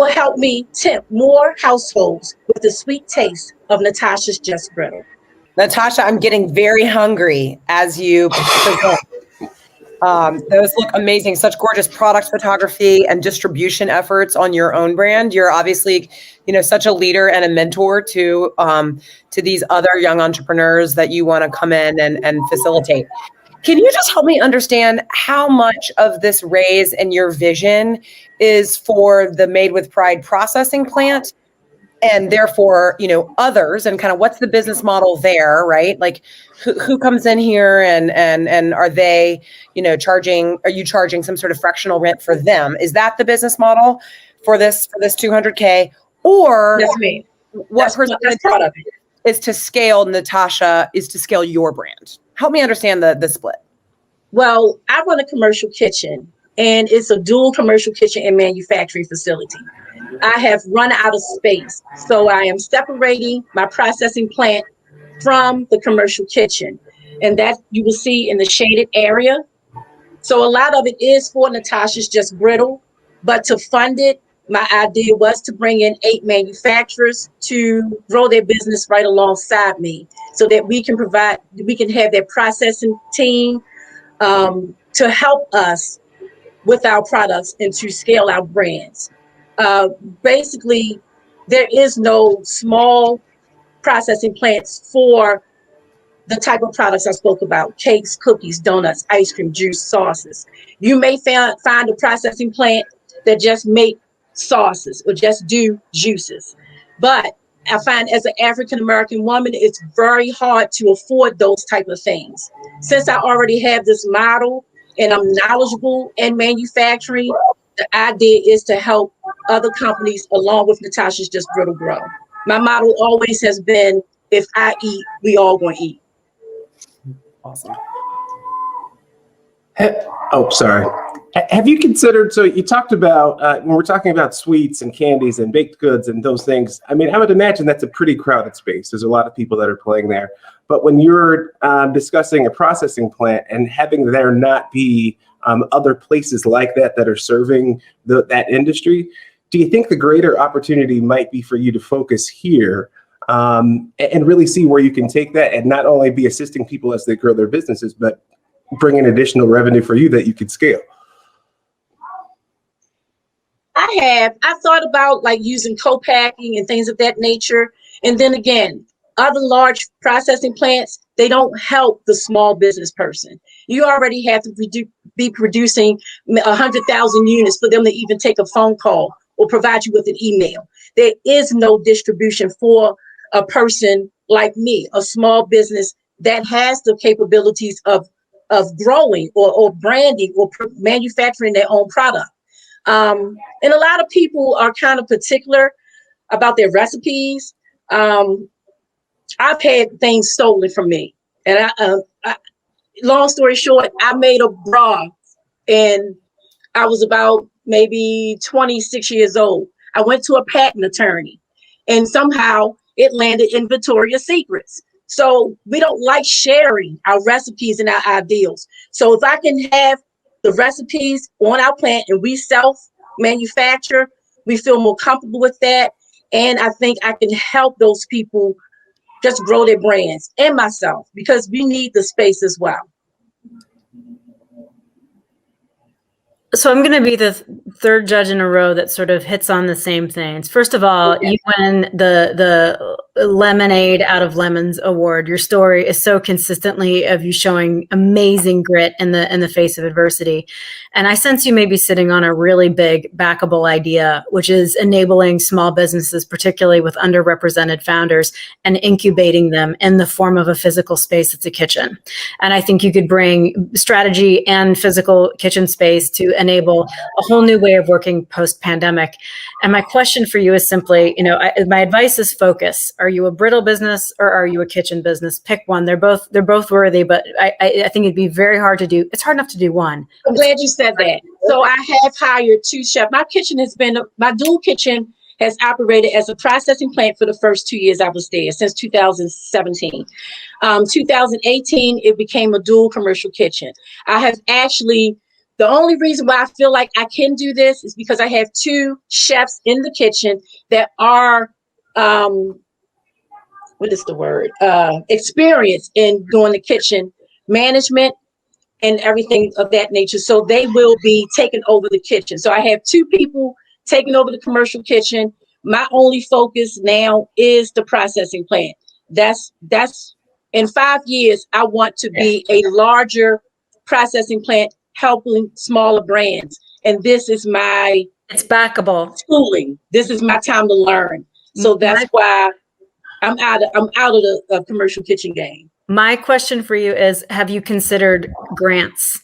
help me tempt more households with the sweet taste of Natasha's Just Brittle. Natasha, I'm getting very hungry as you present. Those look amazing. Such gorgeous product photography and distribution efforts on your own brand. You're obviously, such a leader and a mentor to these other young entrepreneurs that you want to come in and facilitate. Can you just help me understand how much of this raise in your vision is for the Made with Pride processing plant? And therefore, others, and kind of what's the business model there, right? Like who comes in here and are they, are you charging some sort of fractional rent for them? Is that the business model for this 200K? Or yes, ma'am. What percentage is to scale Natasha, is to scale your brand? Help me understand the split. Well, I run a commercial kitchen, and it's a dual commercial kitchen and manufacturing facility. I have run out of space, so I am separating my processing plant from the commercial kitchen, and that you will see in the shaded area. So a lot of it is for Natasha's Just Brittle, but to fund it, my idea was to bring in 8 manufacturers to grow their business right alongside me, so that we can have that processing team to help us with our products and to scale our brands. Basically, there is no small processing plants for the type of products I spoke about: cakes, cookies, donuts, ice cream, juice, sauces. You may find a processing plant that just make sauces or just do juices. But I find as an African American woman, it's very hard to afford those type of things. Since I already have this model and I'm knowledgeable in manufacturing, the idea is to help other companies along with Natasha's Just Brittle Grow. My model always has been, if I eat, we all gonna eat. Awesome. Oh, sorry. Have you considered, so you talked about, when we're talking about sweets and candies and baked goods and those things, I mean, I would imagine that's a pretty crowded space. There's a lot of people that are playing there. But when you're discussing a processing plant and having there not be other places like that are serving that industry, do you think the greater opportunity might be for you to focus here and really see where you can take that and not only be assisting people as they grow their businesses, but bring in additional revenue for you that you could scale? I thought about like using co-packing and things of that nature. And then again, other large processing plants, they don't help the small business person. You already have to be producing 100,000 units for them to even take a phone call or provide you with an email. There is no distribution for a person like me, a small business that has the capabilities of growing or branding or manufacturing their own product. And a lot of people are kind of particular about their recipes. I've had things stolen from me. And long story short, I made a bra and I was about maybe 26 years old. I went to a patent attorney and somehow it landed in Victoria's Secrets. So we don't like sharing our recipes and our ideals. So if I can have the recipes on our plant and we self-manufacture, we feel more comfortable with that. And I think I can help those people just grow their brands, and myself, because we need the space as well. So I'm going to be the third judge in a row that sort of hits on the same things. First of all, Okay. You win the Lemonade Out of Lemons award. Your story is so consistently of you showing amazing grit in the face of adversity. And I sense you may be sitting on a really big backable idea, which is enabling small businesses, particularly with underrepresented founders, and incubating them in the form of a physical space that's a kitchen. And I think you could bring strategy and physical kitchen space to enable a whole new way of working post-pandemic. And my question for you is simply, my advice is focus. Are you a brittle business or are you a kitchen business? Pick one. They're both worthy, but I think it'd be very hard to do. It's hard enough to do one. I'm glad you said that. So I have hired 2 chefs. My dual kitchen has operated as a processing plant for the first 2 years I was there, since 2017. 2018, it became a dual commercial kitchen. The only reason why I feel like I can do this is because I have 2 chefs in the kitchen that are, experienced in doing the kitchen management and everything of that nature. So they will be taking over the kitchen. So I have 2 people taking over the commercial kitchen. My only focus now is the processing plant. That's in 5 years, I want to be a larger processing plant helping smaller brands. And this is it's backable schooling. This is my time to learn. So that's why I'm out of the commercial kitchen game. My question for you is, have you considered grants?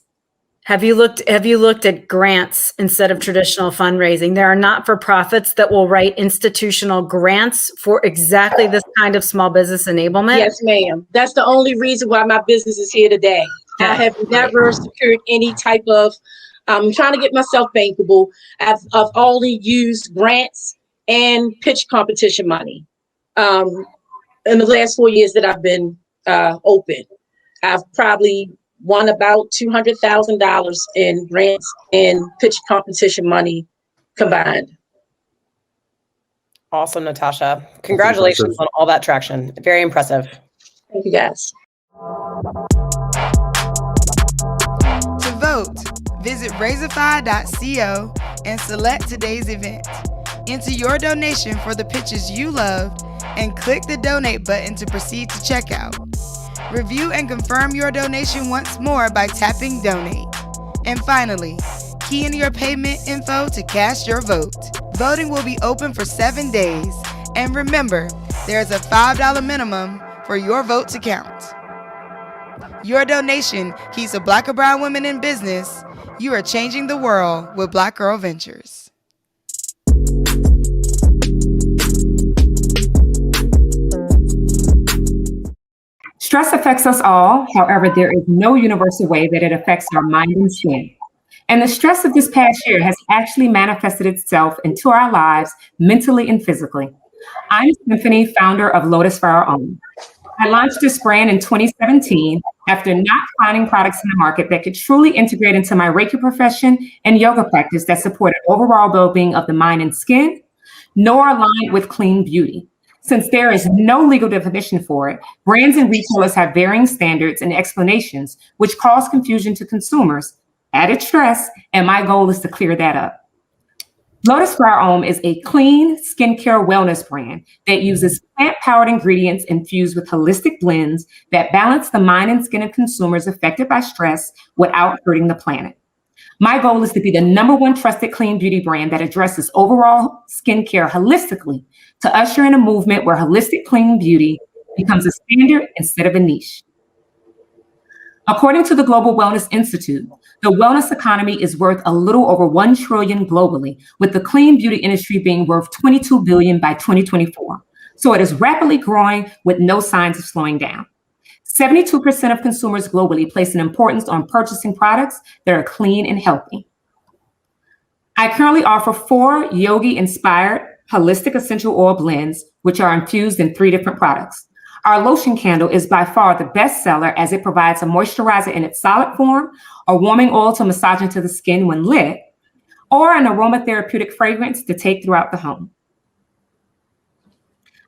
Have you looked at grants instead of traditional fundraising? There are not-for-profits that will write institutional grants for exactly this kind of small business enablement. Yes, ma'am. That's the only reason why my business is here today. I have never secured any type of, I'm trying to get myself bankable. I've only used grants and pitch competition money in the last 4 years that I've been open. I've probably won about $200,000 in grants and pitch competition money combined. Awesome, Natasha. Congratulations on all that traction. Very impressive. Thank you, guys. To vote, visit Razorfy.co and select today's event. Enter your donation for the pitches you loved and click the donate button to proceed to checkout. Review and confirm your donation once more by tapping donate. And finally, key in your payment info to cast your vote. Voting will be open for 7 days. And remember, there's a $5 minimum for your vote to count. Your donation keeps a Black or brown women in business. You are changing the world with Black Girl Ventures. Stress affects us all. However, there is no universal way that it affects our mind and skin. And the stress of this past year has actually manifested itself into our lives mentally and physically. I'm Symphony, founder of Lotus for Our Own. I launched this brand in 2017 after not finding products in the market that could truly integrate into my Reiki profession and yoga practice that supported overall well-being of the mind and skin, nor aligned with clean beauty. Since there is no legal definition for it, brands and retailers have varying standards and explanations, which cause confusion to consumers, added stress, and my goal is to clear that up. Lotus for Our Own is a clean skincare wellness brand that uses plant-powered ingredients infused with holistic blends that balance the mind and skin of consumers affected by stress without hurting the planet. My goal is to be the #1 trusted clean beauty brand that addresses overall skincare holistically to usher in a movement where holistic clean beauty becomes a standard instead of a niche. According to the Global Wellness Institute, the wellness economy is worth a little over $1 trillion globally, with the clean beauty industry being worth $22 billion by 2024. So it is rapidly growing with no signs of slowing down. 72% of consumers globally place an importance on purchasing products that are clean and healthy. I currently offer 4 yogi-inspired holistic essential oil blends, which are infused in 3 different products. Our lotion candle is by far the best seller as it provides a moisturizer in its solid form, a warming oil to massage into the skin when lit, or an aromatherapeutic fragrance to take throughout the home.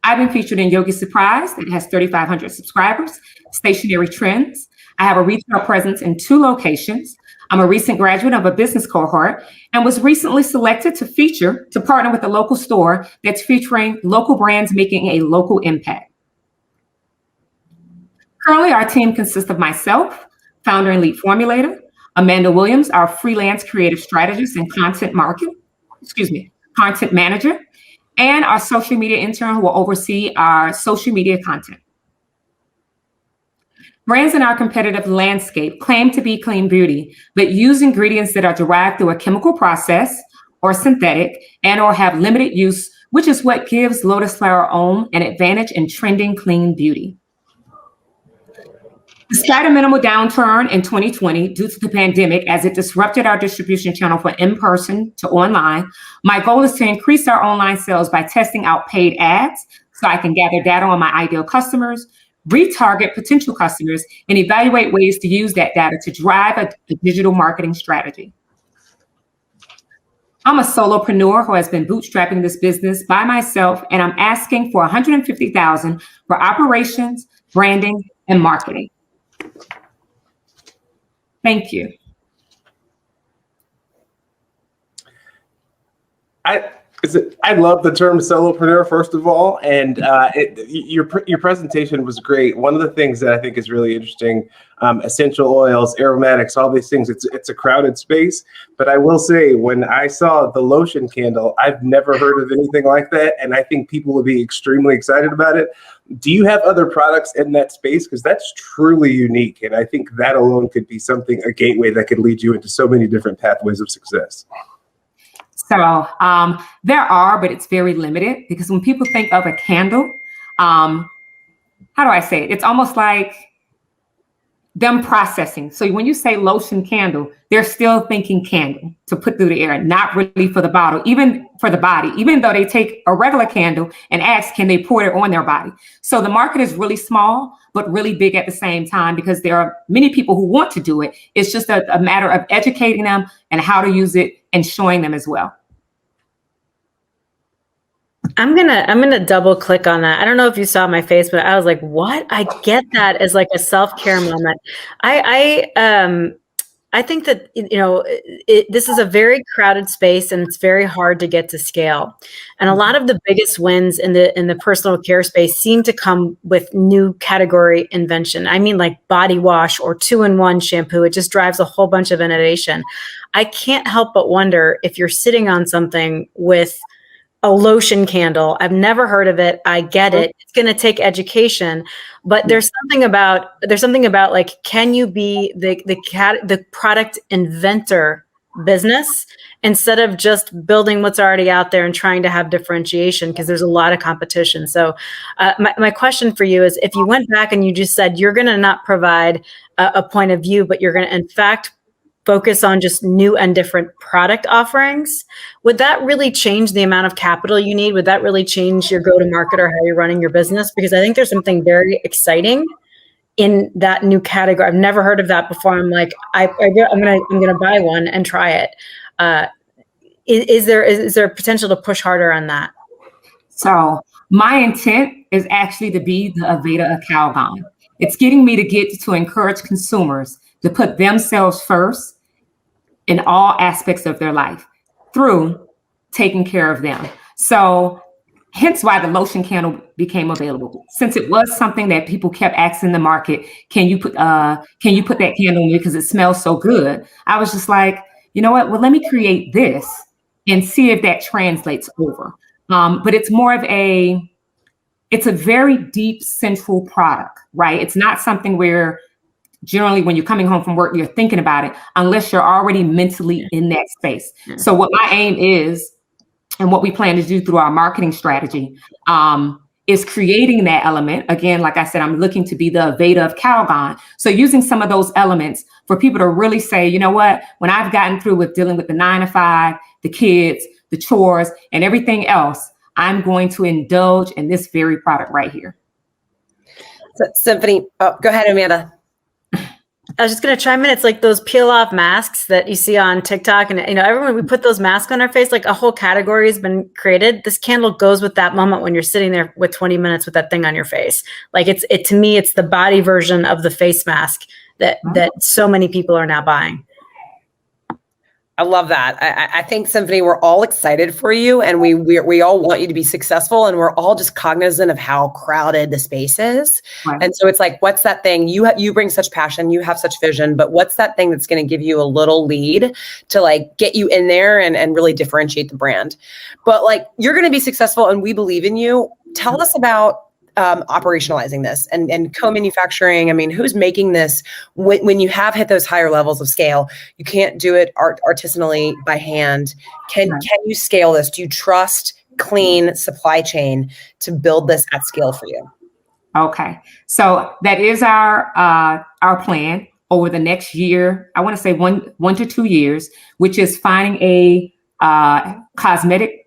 I've been featured in Yogi Surprise that has 3,500 subscribers, Stationary Trends. I have a retail presence in 2 locations. I'm a recent graduate of a business cohort and was recently selected to partner with a local store that's featuring local brands making a local impact. Currently, our team consists of myself, founder and lead formulator, Amanda Williams, our freelance creative strategist and content manager, and our social media intern who will oversee our social media content. Brands in our competitive landscape claim to be clean beauty, but use ingredients that are derived through a chemical process or synthetic and or have limited use, which is what gives Lotus for Our Own an advantage in trending clean beauty. Despite a minimal downturn in 2020 due to the pandemic as it disrupted our distribution channel from in-person to online, my goal is to increase our online sales by testing out paid ads so I can gather data on my ideal customers, retarget potential customers, and evaluate ways to use that data to drive a digital marketing strategy. I'm a solopreneur who has been bootstrapping this business by myself, and I'm asking for $150,000 for operations, branding, and marketing. Thank you. I love the term solopreneur, first of all, and your presentation was great. One of the things that I think is really interesting, essential oils, aromatics, all these things, it's a crowded space. But I will say, when I saw the lotion candle, I've never heard of anything like that, and I think people will be extremely excited about it. Do you have other products in that space? Because that's truly unique, and I think that alone could be something, a gateway that could lead you into so many different pathways of success. So there are, but it's very limited because when people think of a candle, how do I say it? It's almost like them processing. So when you say lotion candle, they're still thinking candle to put through the air, not really for the bottle, even for the body, even though they take a regular candle and ask, can they pour it on their body? So the market is really small, but really big at the same time because there are many people who want to do it. It's just a matter of educating them and how to use it and showing them as well. I'm gonna double click on that. I don't know if you saw my face, but I was like, "What?" I get that as like a self-care moment. I think that this is a very crowded space, and it's very hard to get to scale. And a lot of the biggest wins in the personal care space seem to come with new category invention. I mean, like body wash or 2-in-1 shampoo. It just drives a whole bunch of innovation. I can't help but wonder if you're sitting on something with a lotion candle. I've never heard of it. I get it. It's going to take education, but there's something about like, can you be the product inventor business instead of just building what's already out there and trying to have differentiation, because there's a lot of competition. So my question for you is, if you went back and you just said you're going to not provide a point of view, but you're going to in fact focus on just new and different product offerings, would that really change the amount of capital you need? Would that really change your go-to-market or how you're running your business? Because I think there's something very exciting in that new category. I've never heard of that before. I'm like, I'm gonna buy one and try it. Is there potential to push harder on that? So my intent is actually to be the Aveda of Calgon. It's getting me to encourage consumers to put themselves first in all aspects of their life through taking care of them. So hence why the lotion candle became available. Since it was something that people kept asking the market, can you put that candle in me because it smells so good? I was just like, you know what? Well, let me create this and see if that translates over. But it's more of it's a very deep central product, right? It's not something where generally when you're coming home from work, you're thinking about it unless you're already mentally in that space. So what my aim is, and what we plan to do through our marketing strategy, is creating that element. Again, like I said, I'm looking to be the Aveda of Calgon. So using some of those elements for people to really say, you know what, when I've gotten through with dealing with the 9 to 5, the kids, the chores, and everything else, I'm going to indulge in this very product right here. So, Symphony, go ahead, Amanda. I was just going to chime in. It's like those peel off masks that you see on TikTok, and everyone, we put those masks on our face, like a whole category has been created. This candle goes with that moment when you're sitting there with 20 minutes with that thing on your face. Like to me, it's the body version of the face mask that so many people are now buying. I love that. I think, Symphony, we're all excited for you, and we all want you to be successful, and we're all just cognizant of how crowded the space is. Right. And so it's like, what's that thing? You bring such passion, you have such vision, but what's that thing that's going to give you a little lead to like get you in there and really differentiate the brand? But like, you're going to be successful, and we believe in you. Tell us about operationalizing this and co-manufacturing. I mean, who's making this when you have hit those higher levels of scale? You can't do it artisanally by hand. Can you scale this? Do you trust clean supply chain to build this at scale for you? Okay, so that is our plan over the next year. I want to say one to 2 years, which is finding a cosmetic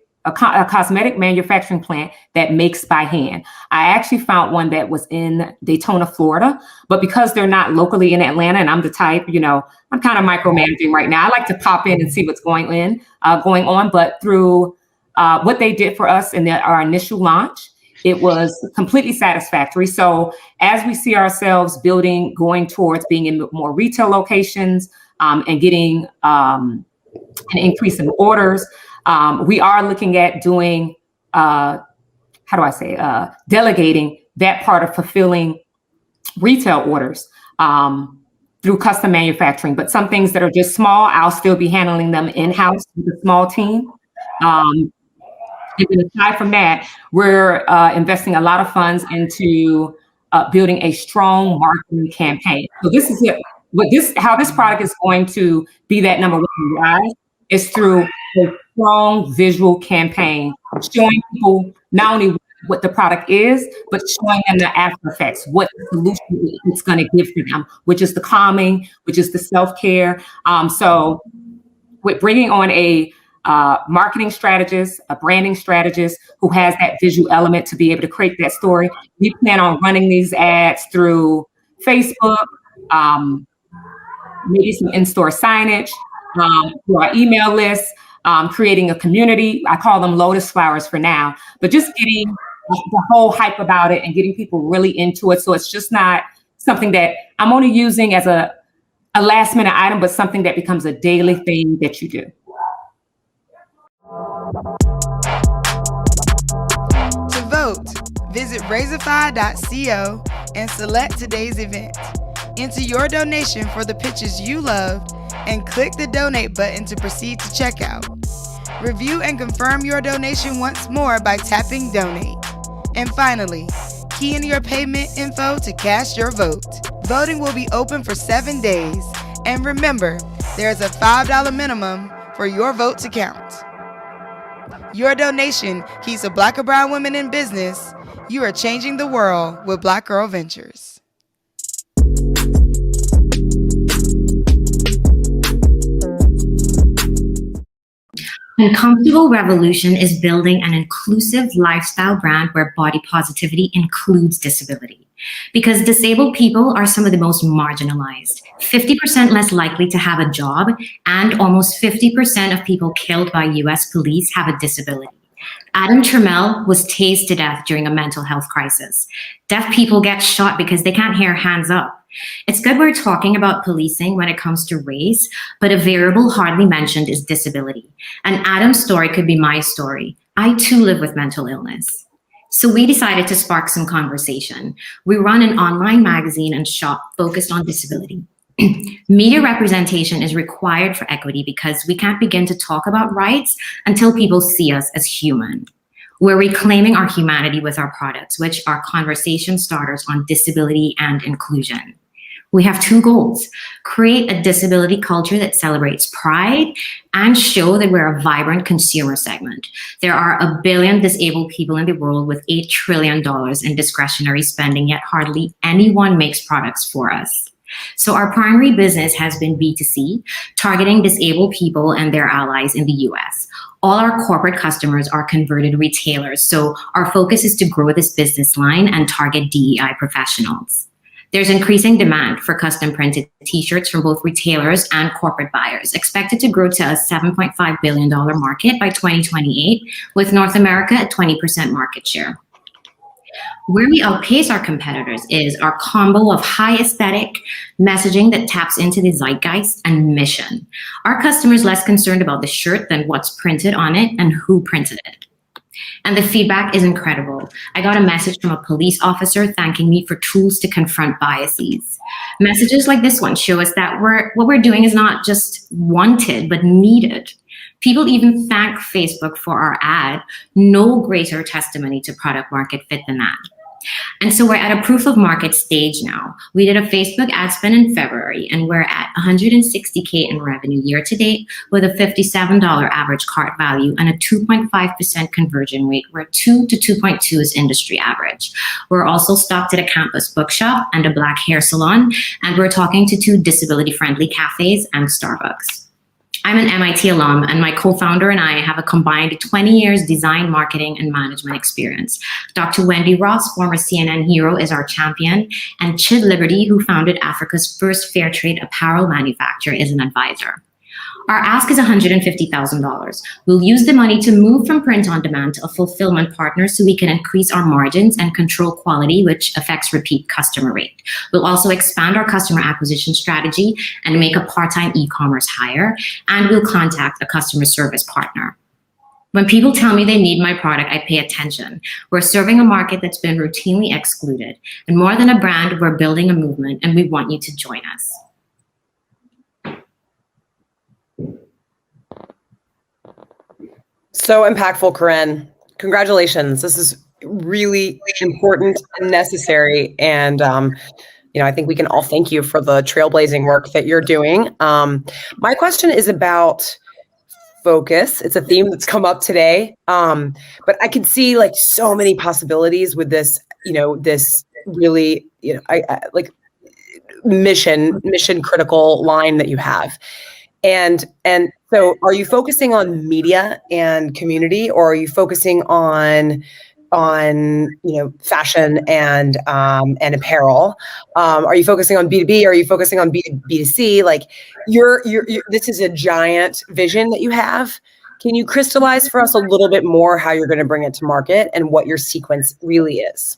manufacturing plant that makes by hand. I actually found one that was in Daytona, Florida, but because they're not locally in Atlanta, and I'm the type, I'm kind of micromanaging right now. I like to pop in and see what's going on. But through what they did for us in our initial launch, it was completely satisfactory. So as we see ourselves going towards being in more retail locations and getting an increase in orders, we are looking at doing, delegating that part of fulfilling retail orders through custom manufacturing. But some things that are just small, I'll still be handling them in-house with a small team. And then aside from that, we're investing a lot of funds into building a strong marketing campaign. So this is how this product is going to be that number one rise is through a strong visual campaign, showing people not only what the product is, but showing them the after effects, what the solution it's going to give for them, which is the calming, which is the self-care. So with bringing on a marketing strategist, a branding strategist who has that visual element to be able to create that story, we plan on running these ads through Facebook, maybe some in-store signage, through our email list. creating a community. I call them lotus flowers for now, but just getting the whole hype about it and getting people really into it. So it's just not something that I'm only using as a last minute item, but something that becomes a daily thing that you do. To vote, visit Raisify.co and select today's event. Enter your donation for the pitches you loved and click the donate button to proceed to checkout. Review and confirm your donation once more by tapping donate. And finally, key in your payment info to cast your vote. Voting will be open for 7 days. And remember, there's a $5 minimum for your vote to count. Your donation keeps a Black or brown women in business. You are changing the world with Black Girl Ventures. Uncomfortable Revolution is building an inclusive lifestyle brand where body positivity includes disability. Because disabled people are some of the most marginalized, 50% less likely to have a job, and almost 50% of people killed by US police have a disability. Adam Trammell was tased to death during a mental health crisis. Deaf people get shot because they can't hear hands up. It's good we're talking about policing when it comes to race, but a variable hardly mentioned is disability. And Adam's story could be my story. I too live with mental illness. So we decided to spark some conversation. We run an online magazine and shop focused on disability. Media representation is required for equity because we can't begin to talk about rights until people see us as human. We're reclaiming our humanity with our products, which are conversation starters on disability and inclusion. We have 2 goals: create a disability culture that celebrates pride and show that we're a vibrant consumer segment. There are 1 billion disabled people in the world with $8 trillion in discretionary spending, yet hardly anyone makes products for us. So our primary business has been B2C, targeting disabled people and their allies in the US. All our corporate customers are converted retailers, so our focus is to grow this business line and target DEI professionals. There's increasing demand for custom printed t-shirts from both retailers and corporate buyers, expected to grow to a $7.5 billion market by 2028, with North America at 20% market share. Where we outpace our competitors is our combo of high aesthetic messaging that taps into the zeitgeist and mission. Our customers less concerned about the shirt than what's printed on it and who printed it. And the feedback is incredible. I got a message from a police officer thanking me for tools to confront biases. Messages like this one show us that what we're doing is not just wanted, but needed. People even thank Facebook for our ad. No greater testimony to product market fit than that. And so we're at a proof of market stage now. We did a Facebook ad spend in February, and we're at $160K in revenue year to date with a $57 average cart value and a 2.5% conversion rate, where 2 to 2.2 is industry average. We're also stocked at a campus bookshop and a Black hair salon, and we're talking to 2 disability-friendly cafes and Starbucks. I'm an MIT alum, and my co-founder and I have a combined 20 years design, marketing, and management experience. Dr. Wendy Ross, former CNN hero, is our champion, and Chid Liberty, who founded Africa's first fair trade apparel manufacturer, is an advisor. Our ask is $150,000. We'll use the money to move from print on demand to a fulfillment partner so we can increase our margins and control quality, which affects repeat customer rate. We'll also expand our customer acquisition strategy and make a part-time e-commerce hire, and we'll contact a customer service partner. When people tell me they need my product, I pay attention. We're serving a market that's been routinely excluded. And more than a brand, we're building a movement, and we want you to join us. So impactful, Corinne. Congratulations. This is really important and necessary. And, I think we can all thank you for the trailblazing work that you're doing. My question is about focus. It's a theme that's come up today. But I can see like so many possibilities with this, this really, mission critical line that you have. And so are you focusing on media and community, or are you focusing on fashion and apparel? Are you focusing on B2B? Are you focusing on B2C? Like you're this is a giant vision that you have. Can you crystallize for us a little bit more how you're going to bring it to market and what your sequence really is?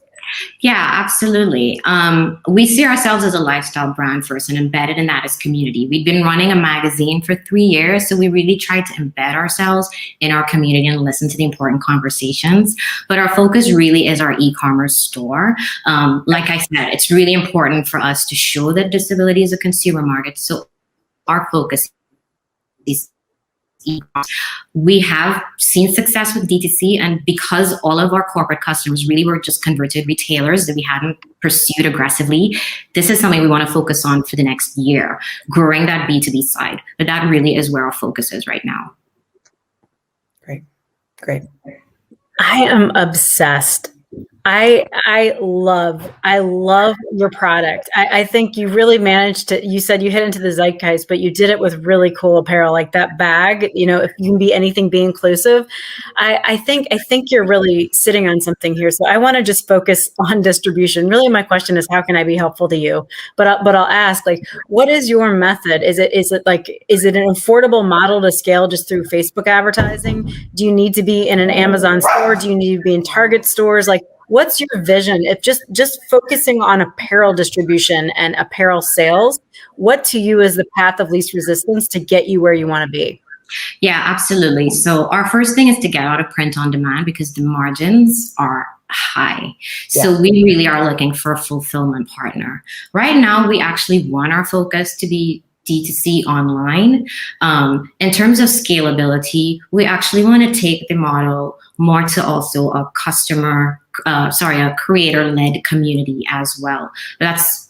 Yeah, absolutely. We see ourselves as a lifestyle brand first, and embedded in that is community. We've been running a magazine for 3 years, so we really try to embed ourselves in our community and listen to the important conversations. But our focus really is our e-commerce store. Like I said, it's really important for us to show that disability is a consumer market. So our focus is we have seen success with D2C, and because all of our corporate customers really were just converted retailers that we hadn't pursued aggressively, this is something we want to focus on for the next year, growing that B2B side. But that really is where our focus is right now. Great. I am obsessed. I love your product. I think you really managed to, you said you hit into the zeitgeist, but you did it with really cool apparel, like that bag, you know, if you can be anything, be inclusive. I think you're really sitting on something here. So I want to just focus on distribution. Really, my question is, how can I be helpful to you? But I'll ask, like, what is your method? Is it an affordable model to scale just through Facebook advertising? Do you need to be in an Amazon store? Do you need to be in Target stores? Like, what's your vision? If just focusing on apparel distribution and apparel sales, what to you is the path of least resistance to get you where you want to be? Yeah, absolutely. So our first thing is to get out of print on demand because the margins are high. So we really are looking for a fulfillment partner. Right now, we actually want our focus to be D2C online. In terms of scalability, we actually want to take the model more to also a creator-led community as well. That's,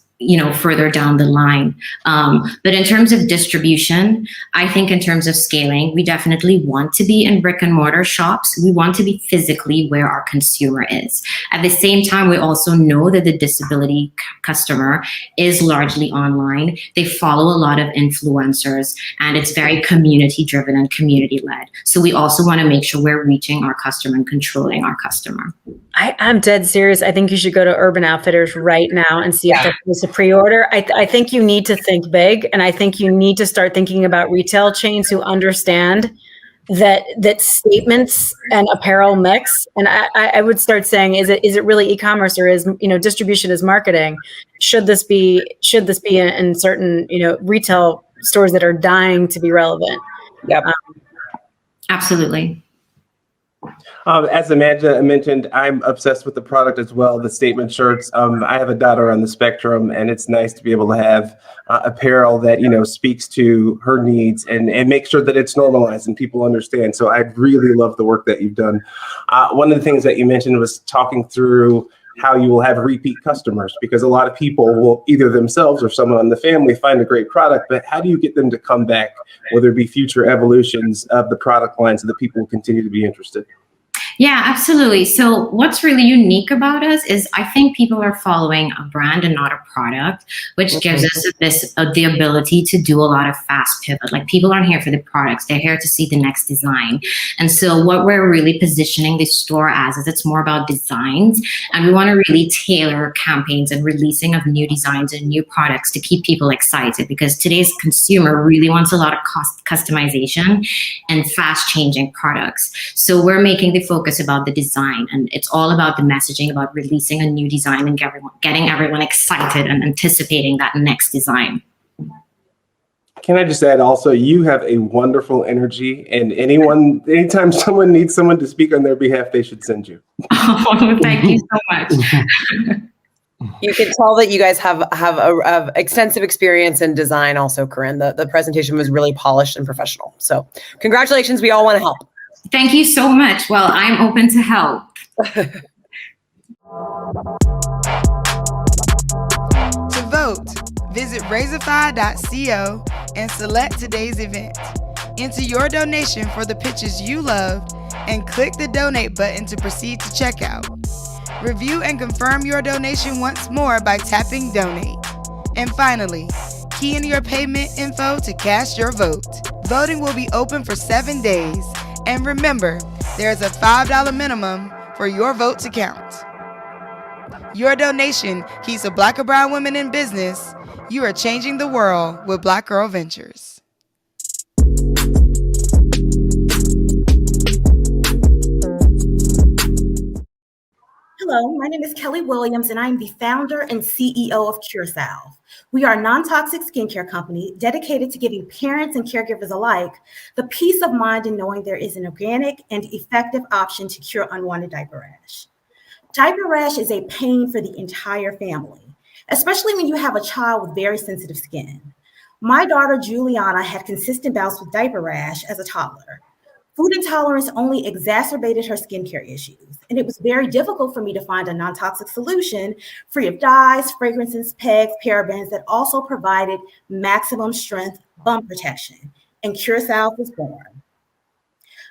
further down the line. But in terms of distribution, I think in terms of scaling, we definitely want to be in brick and mortar shops. We want to be physically where our consumer is. At the same time, we also know that the disability customer is largely online. They follow a lot of influencers, and it's very community driven and community led. So we also want to make sure we're reaching our customer and controlling our customer. I'm dead serious. I think you should go to Urban Outfitters right now and see if there's a pre-order. I think you need to think big, and I think you need to start thinking about retail chains who understand that statements and apparel mix. And I would start saying, is it really e-commerce, or is distribution is marketing? Should this be in certain retail stores that are dying to be relevant? Yep. Absolutely. As Amanda mentioned, I'm obsessed with the product as well, the statement shirts. I have a daughter on the spectrum, and it's nice to be able to have apparel that, speaks to her needs and make sure that it's normalized and people understand. So I really love the work that you've done. One of the things that you mentioned was talking through how you will have repeat customers, because a lot of people will either themselves or someone in the family find a great product, but how do you get them to come back? Will there be future evolutions of the product line so that people will continue to be interested? Yeah, absolutely. So what's really unique about us is I think people are following a brand and not a product, which gives us the ability to do a lot of fast pivot. Like, people aren't here for the products, they're here to see the next design. And so what we're really positioning the store as is it's more about designs, and we want to really tailor campaigns and releasing of new designs and new products to keep people excited, because today's consumer really wants a lot of customization and fast changing products. So we're making the focus about the design, and it's all about the messaging about releasing a new design and getting everyone excited and anticipating that next design. Can I just add also, you have a wonderful energy, and anytime someone needs someone to speak on their behalf, they should send you. Oh, thank you so much. You can tell that you guys have a extensive experience in design also, Corinne. The presentation was really polished and professional. So congratulations. We all want to help. Thank you so much. Well, I'm open to help. To vote, visit Razorify.co and select today's event. Enter your donation for the pitches you loved and click the donate button to proceed to checkout. Review and confirm your donation once more by tapping donate. And finally, key in your payment info to cast your vote. Voting will be open for 7 days. And remember, there's a $5 minimum for your vote to count. Your donation keeps a Black or brown women in business. You are changing the world with Black Girl Ventures. Hello, my name is Kelly Williams, and I'm the founder and CEO of Curacao. We are a non-toxic skincare company dedicated to giving parents and caregivers alike the peace of mind in knowing there is an organic and effective option to cure unwanted diaper rash. Diaper rash is a pain for the entire family, especially when you have a child with very sensitive skin. My daughter, Juliana, had consistent bouts with diaper rash as a toddler. Food intolerance only exacerbated her skincare issues, and it was very difficult for me to find a non-toxic solution free of dyes, fragrances, pegs, parabens that also provided maximum strength bump protection, and Curacao was born.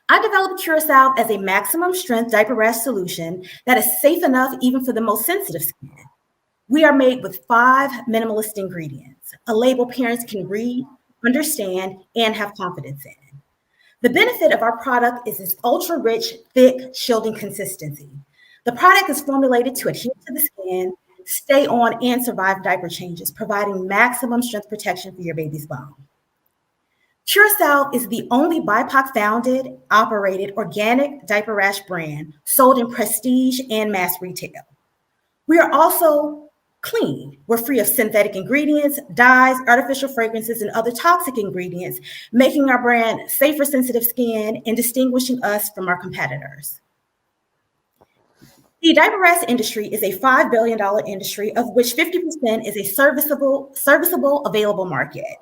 I developed Curacao as a maximum strength diaper rash solution that is safe enough even for the most sensitive skin. We are made with 5 minimalist ingredients, a label parents can read, understand, and have confidence in. The benefit of our product is its ultra-rich, thick, shielding consistency. The product is formulated to adhere to the skin, stay on, and survive diaper changes, providing maximum strength protection for your baby's bone. Curacao is the only BIPOC-founded, operated, organic diaper rash brand sold in prestige and mass retail. We are also clean. We're free of synthetic ingredients, dyes, artificial fragrances, and other toxic ingredients, making our brand safe for sensitive skin and distinguishing us from our competitors. The diaper rash industry is a $5 billion industry, of which 50% is a serviceable, available market.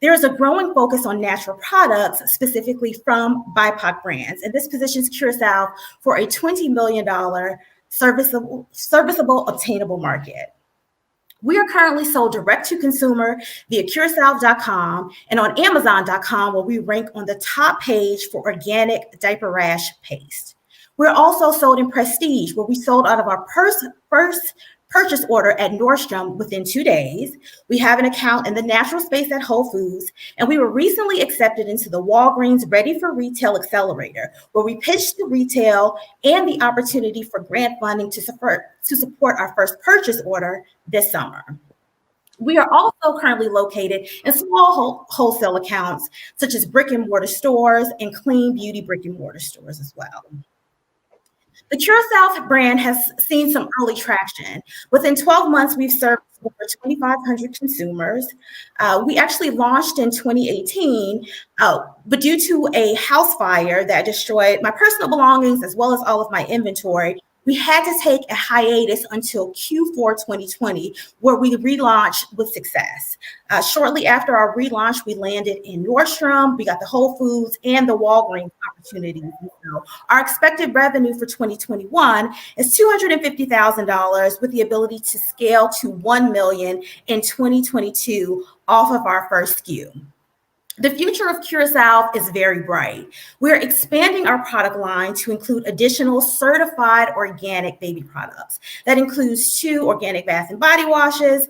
There is a growing focus on natural products, specifically from BIPOC brands, and this positions Curacao for a $20 million serviceable, obtainable market. We are currently sold direct to consumer via Curacao.com and on Amazon.com, where we rank on the top page for organic diaper rash paste. We're also sold in prestige, where we sold out of our first purchase order at Nordstrom within 2 days. We have an account in the natural space at Whole Foods, and we were recently accepted into the Walgreens Ready for Retail Accelerator, where we pitched the retail and the opportunity for grant funding to support our first purchase order this summer. We are also currently located in small wholesale accounts, such as brick and mortar stores and clean beauty brick and mortar stores as well. The Curacao brand has seen some early traction. Within 12 months, we've served over 2,500 consumers. We actually launched in 2018, but due to a house fire that destroyed my personal belongings as well as all of my inventory, we had to take a hiatus until Q4 2020, where we relaunched with success. Shortly after our relaunch, we landed in Nordstrom, we got the Whole Foods and the Walgreens opportunities. So our expected revenue for 2021 is $250,000 with the ability to scale to $1 million in 2022 off of our first SKU. The future of Curacao is very bright. We're expanding our product line to include additional certified organic baby products. That includes 2 organic bath and body washes,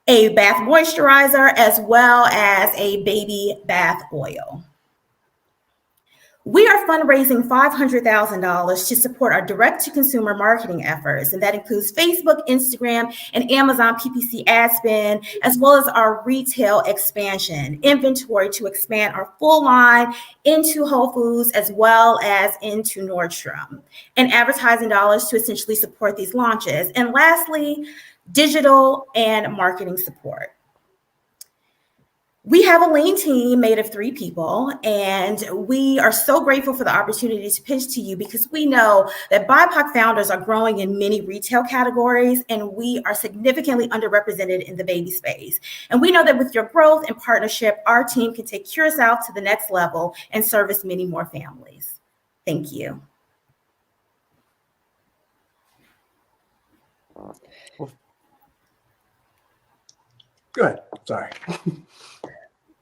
a bath moisturizer, as well as a baby bath oil. We are fundraising $500,000 to support our direct-to-consumer marketing efforts, and that includes Facebook, Instagram, and Amazon PPC ad spend, as well as our retail expansion, inventory to expand our full line into Whole Foods as well as into Nordstrom, and advertising dollars to essentially support these launches. And lastly, digital and marketing support. We have a lean team made of 3 people, and we are so grateful for the opportunity to pitch to you because we know that BIPOC founders are growing in many retail categories, and we are significantly underrepresented in the baby space. And we know that with your growth and partnership, our team can take Curacao to the next level and service many more families. Thank you. Go ahead. Sorry.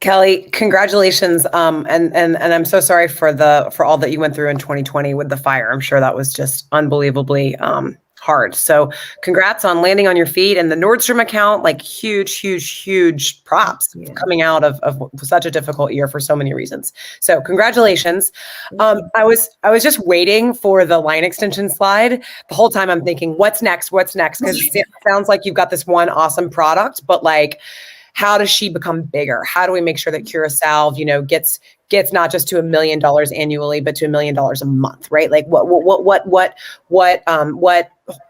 Kelly, congratulations. And I'm so sorry for all that you went through in 2020 with the fire. I'm sure that was just unbelievably hard. So congrats on landing on your feet, and the Nordstrom account, like huge props coming out of such a difficult year for so many reasons. So congratulations. I was just waiting for the line extension slide. The whole time I'm thinking, what's next? Because it sounds like you've got this one awesome product, but like, how does she become bigger? How do we make sure that Curacao, gets not just to $1 million annually, but to $1 million a month, right? Like what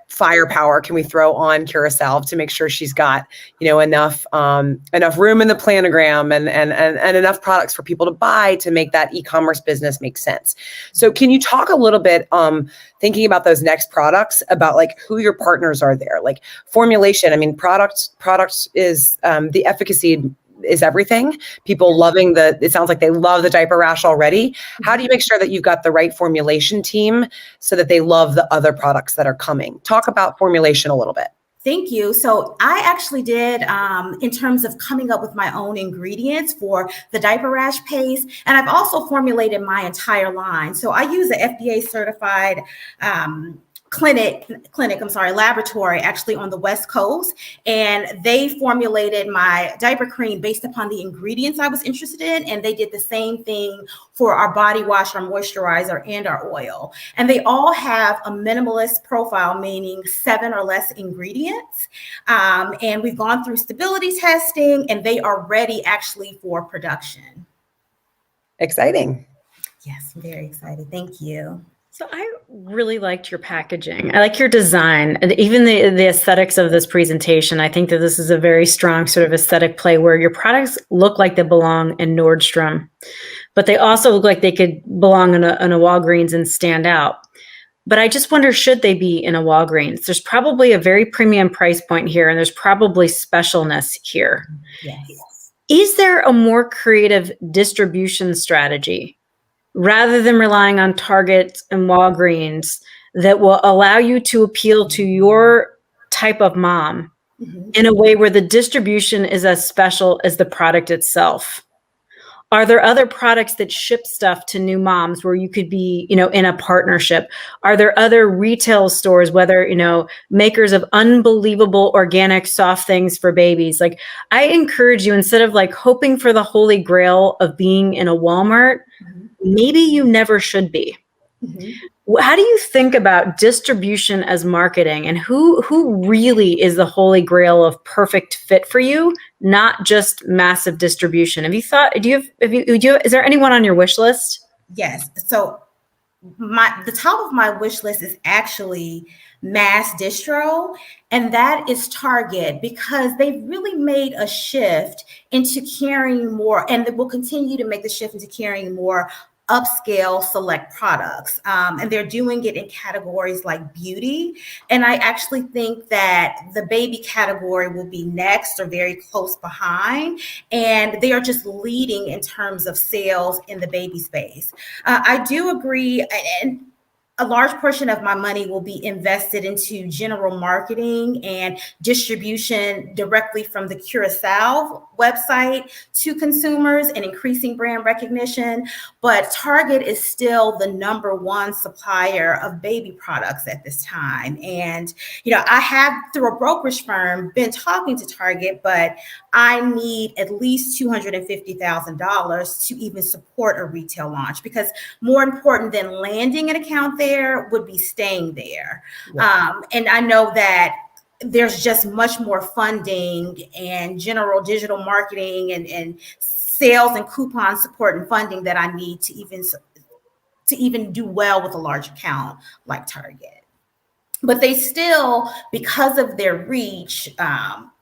firepower can we throw on Curacao to make sure she's got, enough room in the planogram and enough products for people to buy to make that e-commerce business make sense. So can you talk a little bit, thinking about those next products, about like who your partners are there, like formulation? I mean, products is the efficacy is everything. People loving it sounds like they love the diaper rash already. How do you make sure that you've got the right formulation team so that they love the other products that are coming? Talk about formulation a little bit. Thank you. So I actually did, in terms of coming up with my own ingredients for the diaper rash paste, and I've also formulated my entire line. So I use the FDA certified laboratory actually on the West Coast, and they formulated my diaper cream based upon the ingredients I was interested in, and they did the same thing for our body wash, our moisturizer, and our oil. And they all have a minimalist profile, meaning 7 or less ingredients. And we've gone through stability testing, and they are ready actually for production. Exciting. Yes, I'm very excited. Thank you. So I really liked your packaging. I like your design, and even the aesthetics of this presentation. I think that this is a very strong sort of aesthetic play where your products look like they belong in Nordstrom, but they also look like they could belong in a Walgreens and stand out. But I just wonder, should they be in a Walgreens? There's probably a very premium price point here, and there's probably specialness here. Yes. Is there a more creative distribution strategy rather than relying on Target and Walgreens that will allow you to appeal to your type of mom in a way where the distribution is as special as the product itself? Are there other products that ship stuff to new moms where you could be, in a partnership? Are there other retail stores, whether, makers of unbelievable organic soft things for babies? Like, I encourage you, instead of like hoping for the holy grail of being in a Walmart, maybe you never should be. How do you think about distribution as marketing, and who really is the holy grail of perfect fit for you, not just massive distribution? Have you thought, is there anyone on your wish list? Yes. So the top of my wish list is actually mass distro, and that is Target, because they've really made a shift into carrying more, and they will continue to make the shift into carrying more upscale select products. And they're doing it in categories like beauty. And I actually think that the baby category will be next or very close behind. And they are just leading in terms of sales in the baby space. I do agree. And a large portion of my money will be invested into general marketing and distribution directly from the Curacao website to consumers and increasing brand recognition. But Target is still the #1 supplier of baby products at this time. And, I have, through a brokerage firm, been talking to Target, but I need at least $250,000 to even support a retail launch, because more important than landing an account there would be staying there. Yeah. And I know that there's just much more funding and general digital marketing and sales and coupon support and funding that I need to even do well with a large account like Target. But they still, because of their reach,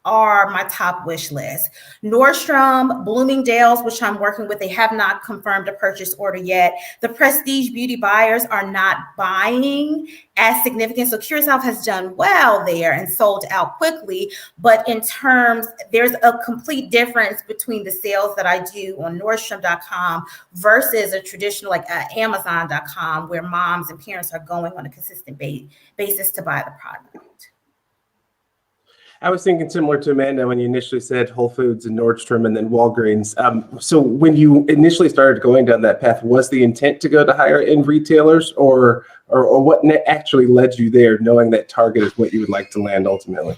are my top wish list. Nordstrom, Bloomingdale's, which I'm working with, they have not confirmed a purchase order yet. The prestige beauty buyers are not buying as significant. So Curacao has done well there and sold out quickly. But in terms, there's a complete difference between the sales that I do on Nordstrom.com versus a traditional like Amazon.com, where moms and parents are going on a consistent basis to buy the product. I was thinking similar to Amanda when you initially said Whole Foods and Nordstrom and then Walgreens. So when you initially started going down that path, was the intent to go to higher end retailers, or what actually led you there, knowing that Target is what you would like to land ultimately?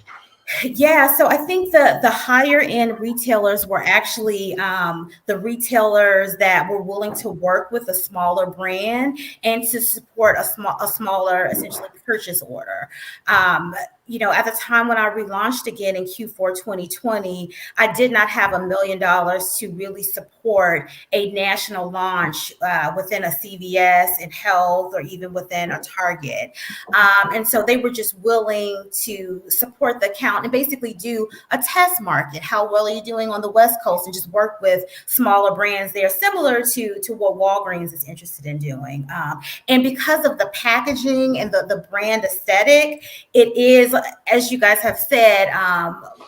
Yeah, so I think the higher end retailers were actually the retailers that were willing to work with a smaller brand and to support a smaller essentially purchase order. at the time when I relaunched again in Q4 2020, I did not have $1 million to really support a national launch within a CVS in health or even within a Target. And so they were just willing to support the account and basically do a test market. How well are you doing on the West Coast, and just work with smaller brands there, similar to what Walgreens is interested in doing. And because of the packaging and the brand aesthetic, it is, as you guys have said,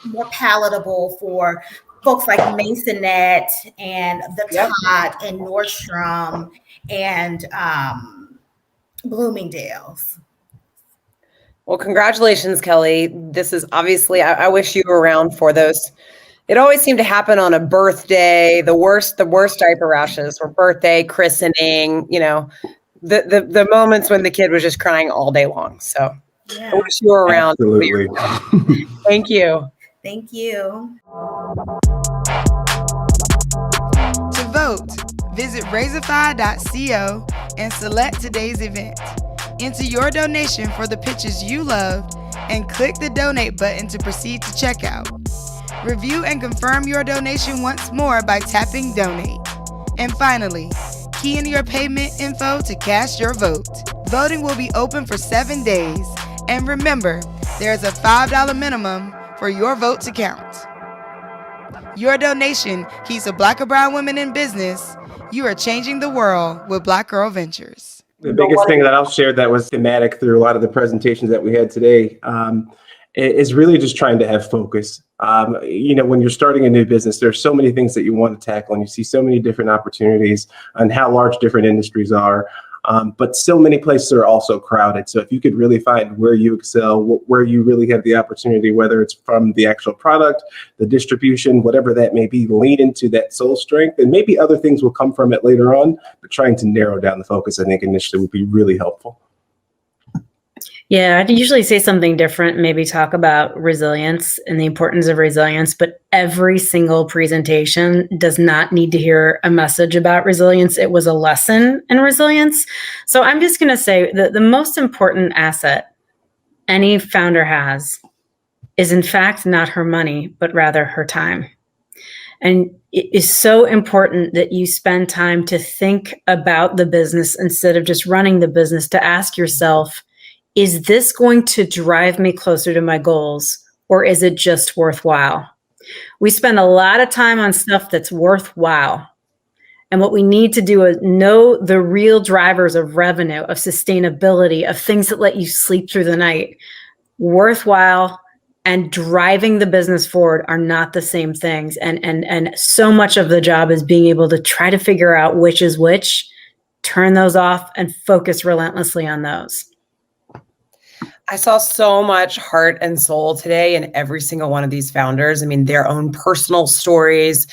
more palatable for folks like Masonette and the Tot and Nordstrom and Bloomingdale's. Well, congratulations, Kelly. This is obviously, I wish you were around for those. It always seemed to happen on a birthday, the worst diaper rashes, or birthday, christening, the moments when the kid was just crying all day long. So I wish you were around. Absolutely. Thank you. Thank you. To vote, visit Razorfy.co and select today's event. Enter your donation for the pitches you loved and click the donate button to proceed to checkout. Review and confirm your donation once more by tapping donate. And finally, key in your payment info to cast your vote. Voting will be open for 7 days. And remember, there is a $5 minimum for your vote to count. Your donation keeps a Black or brown women in business. You are changing the world with Black Girl Ventures. The biggest thing that I'll share that was thematic through a lot of the presentations that we had today is really just trying to have focus. When you're starting a new business, there's so many things that you want to tackle, and you see so many different opportunities and how large different industries are. But so many places are also crowded. So if you could really find where you excel, where you really have the opportunity, whether it's from the actual product, the distribution, whatever that may be, lean into that soul strength, and maybe other things will come from it later on. But trying to narrow down the focus, I think, initially would be really helpful. Yeah, I'd usually say something different, maybe talk about resilience and the importance of resilience, but every single presentation does not need to hear a message about resilience. It was a lesson in resilience. So I'm just going to say that the most important asset any founder has is in fact not her money, but rather her time. And it is so important that you spend time to think about the business instead of just running the business, to ask yourself, is this going to drive me closer to my goals, or is it just worthwhile? We spend a lot of time on stuff that's worthwhile. And what we need to do is know the real drivers of revenue, of sustainability, of things that let you sleep through the night. Worthwhile and driving the business forward are not the same things. And so much of the job is being able to try to figure out which is which, turn those off, and focus relentlessly on those. I saw so much heart and soul today in every single one of these founders. I mean, their own personal stories.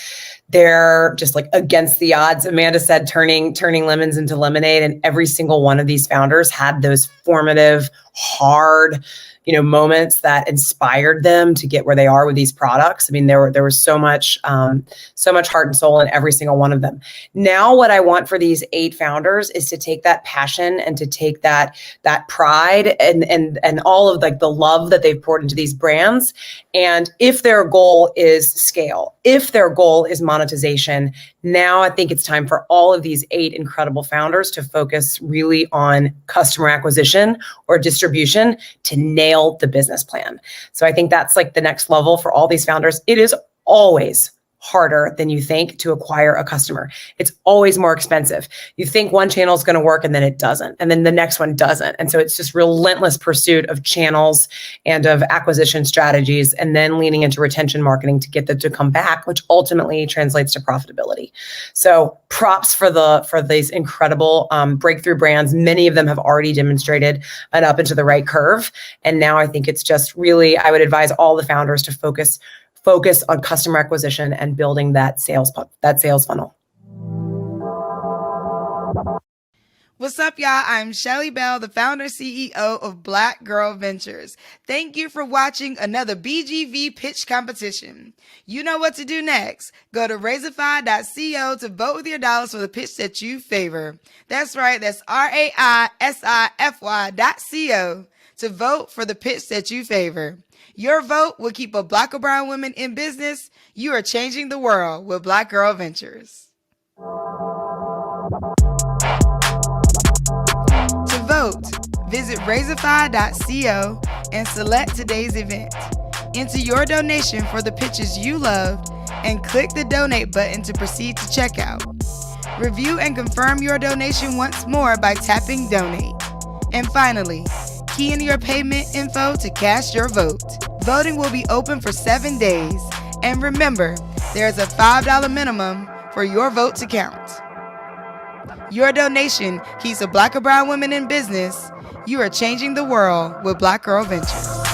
They're just like against the odds. Amanda said, turning lemons into lemonade. And every single one of these founders had those formative, hard, moments that inspired them to get where they are with these products. I mean, there was so much heart and soul in every single one of them. Now, what I want for these 8 founders is to take that passion and to take that pride and all of the love that they've poured into these brands. And if their goal is scale, if their goal is monetization, now I think it's time for all of these 8 incredible founders to focus really on customer acquisition or distribution to nail the business plan. So I think that's like the next level for all these founders. It is always harder than you think to acquire a customer. It's always more expensive. You think one channel is going to work and then it doesn't, and then the next one doesn't. And so it's just relentless pursuit of channels and of acquisition strategies, and then leaning into retention marketing to get them to come back, which ultimately translates to profitability. So props for these incredible breakthrough brands. Many of them have already demonstrated an up into the right curve. And now I think it's just really, I would advise all the founders to focus on customer acquisition and building that sales funnel. What's up, y'all? I'm Shelly Bell, the founder CEO of Black Girl Ventures. Thank you for watching another BGV pitch competition. You know what to do next. Go to Razorfy.co to vote with your dollars for the pitch that you favor. That's right. That's RAISIFY.co to vote for the pitch that you favor. Your vote will keep a Black or brown woman in business. You are changing the world with Black Girl Ventures. To vote, visit Raisify.co and select today's event. Enter your donation for the pitches you loved and click the donate button to proceed to checkout. Review and confirm your donation once more by tapping donate. And finally, key in your payment info to cast your vote. Voting will be open for 7 days. And remember, there's a $5 minimum for your vote to count. Your donation keeps a Black or brown woman in business. You are changing the world with Black Girl Ventures.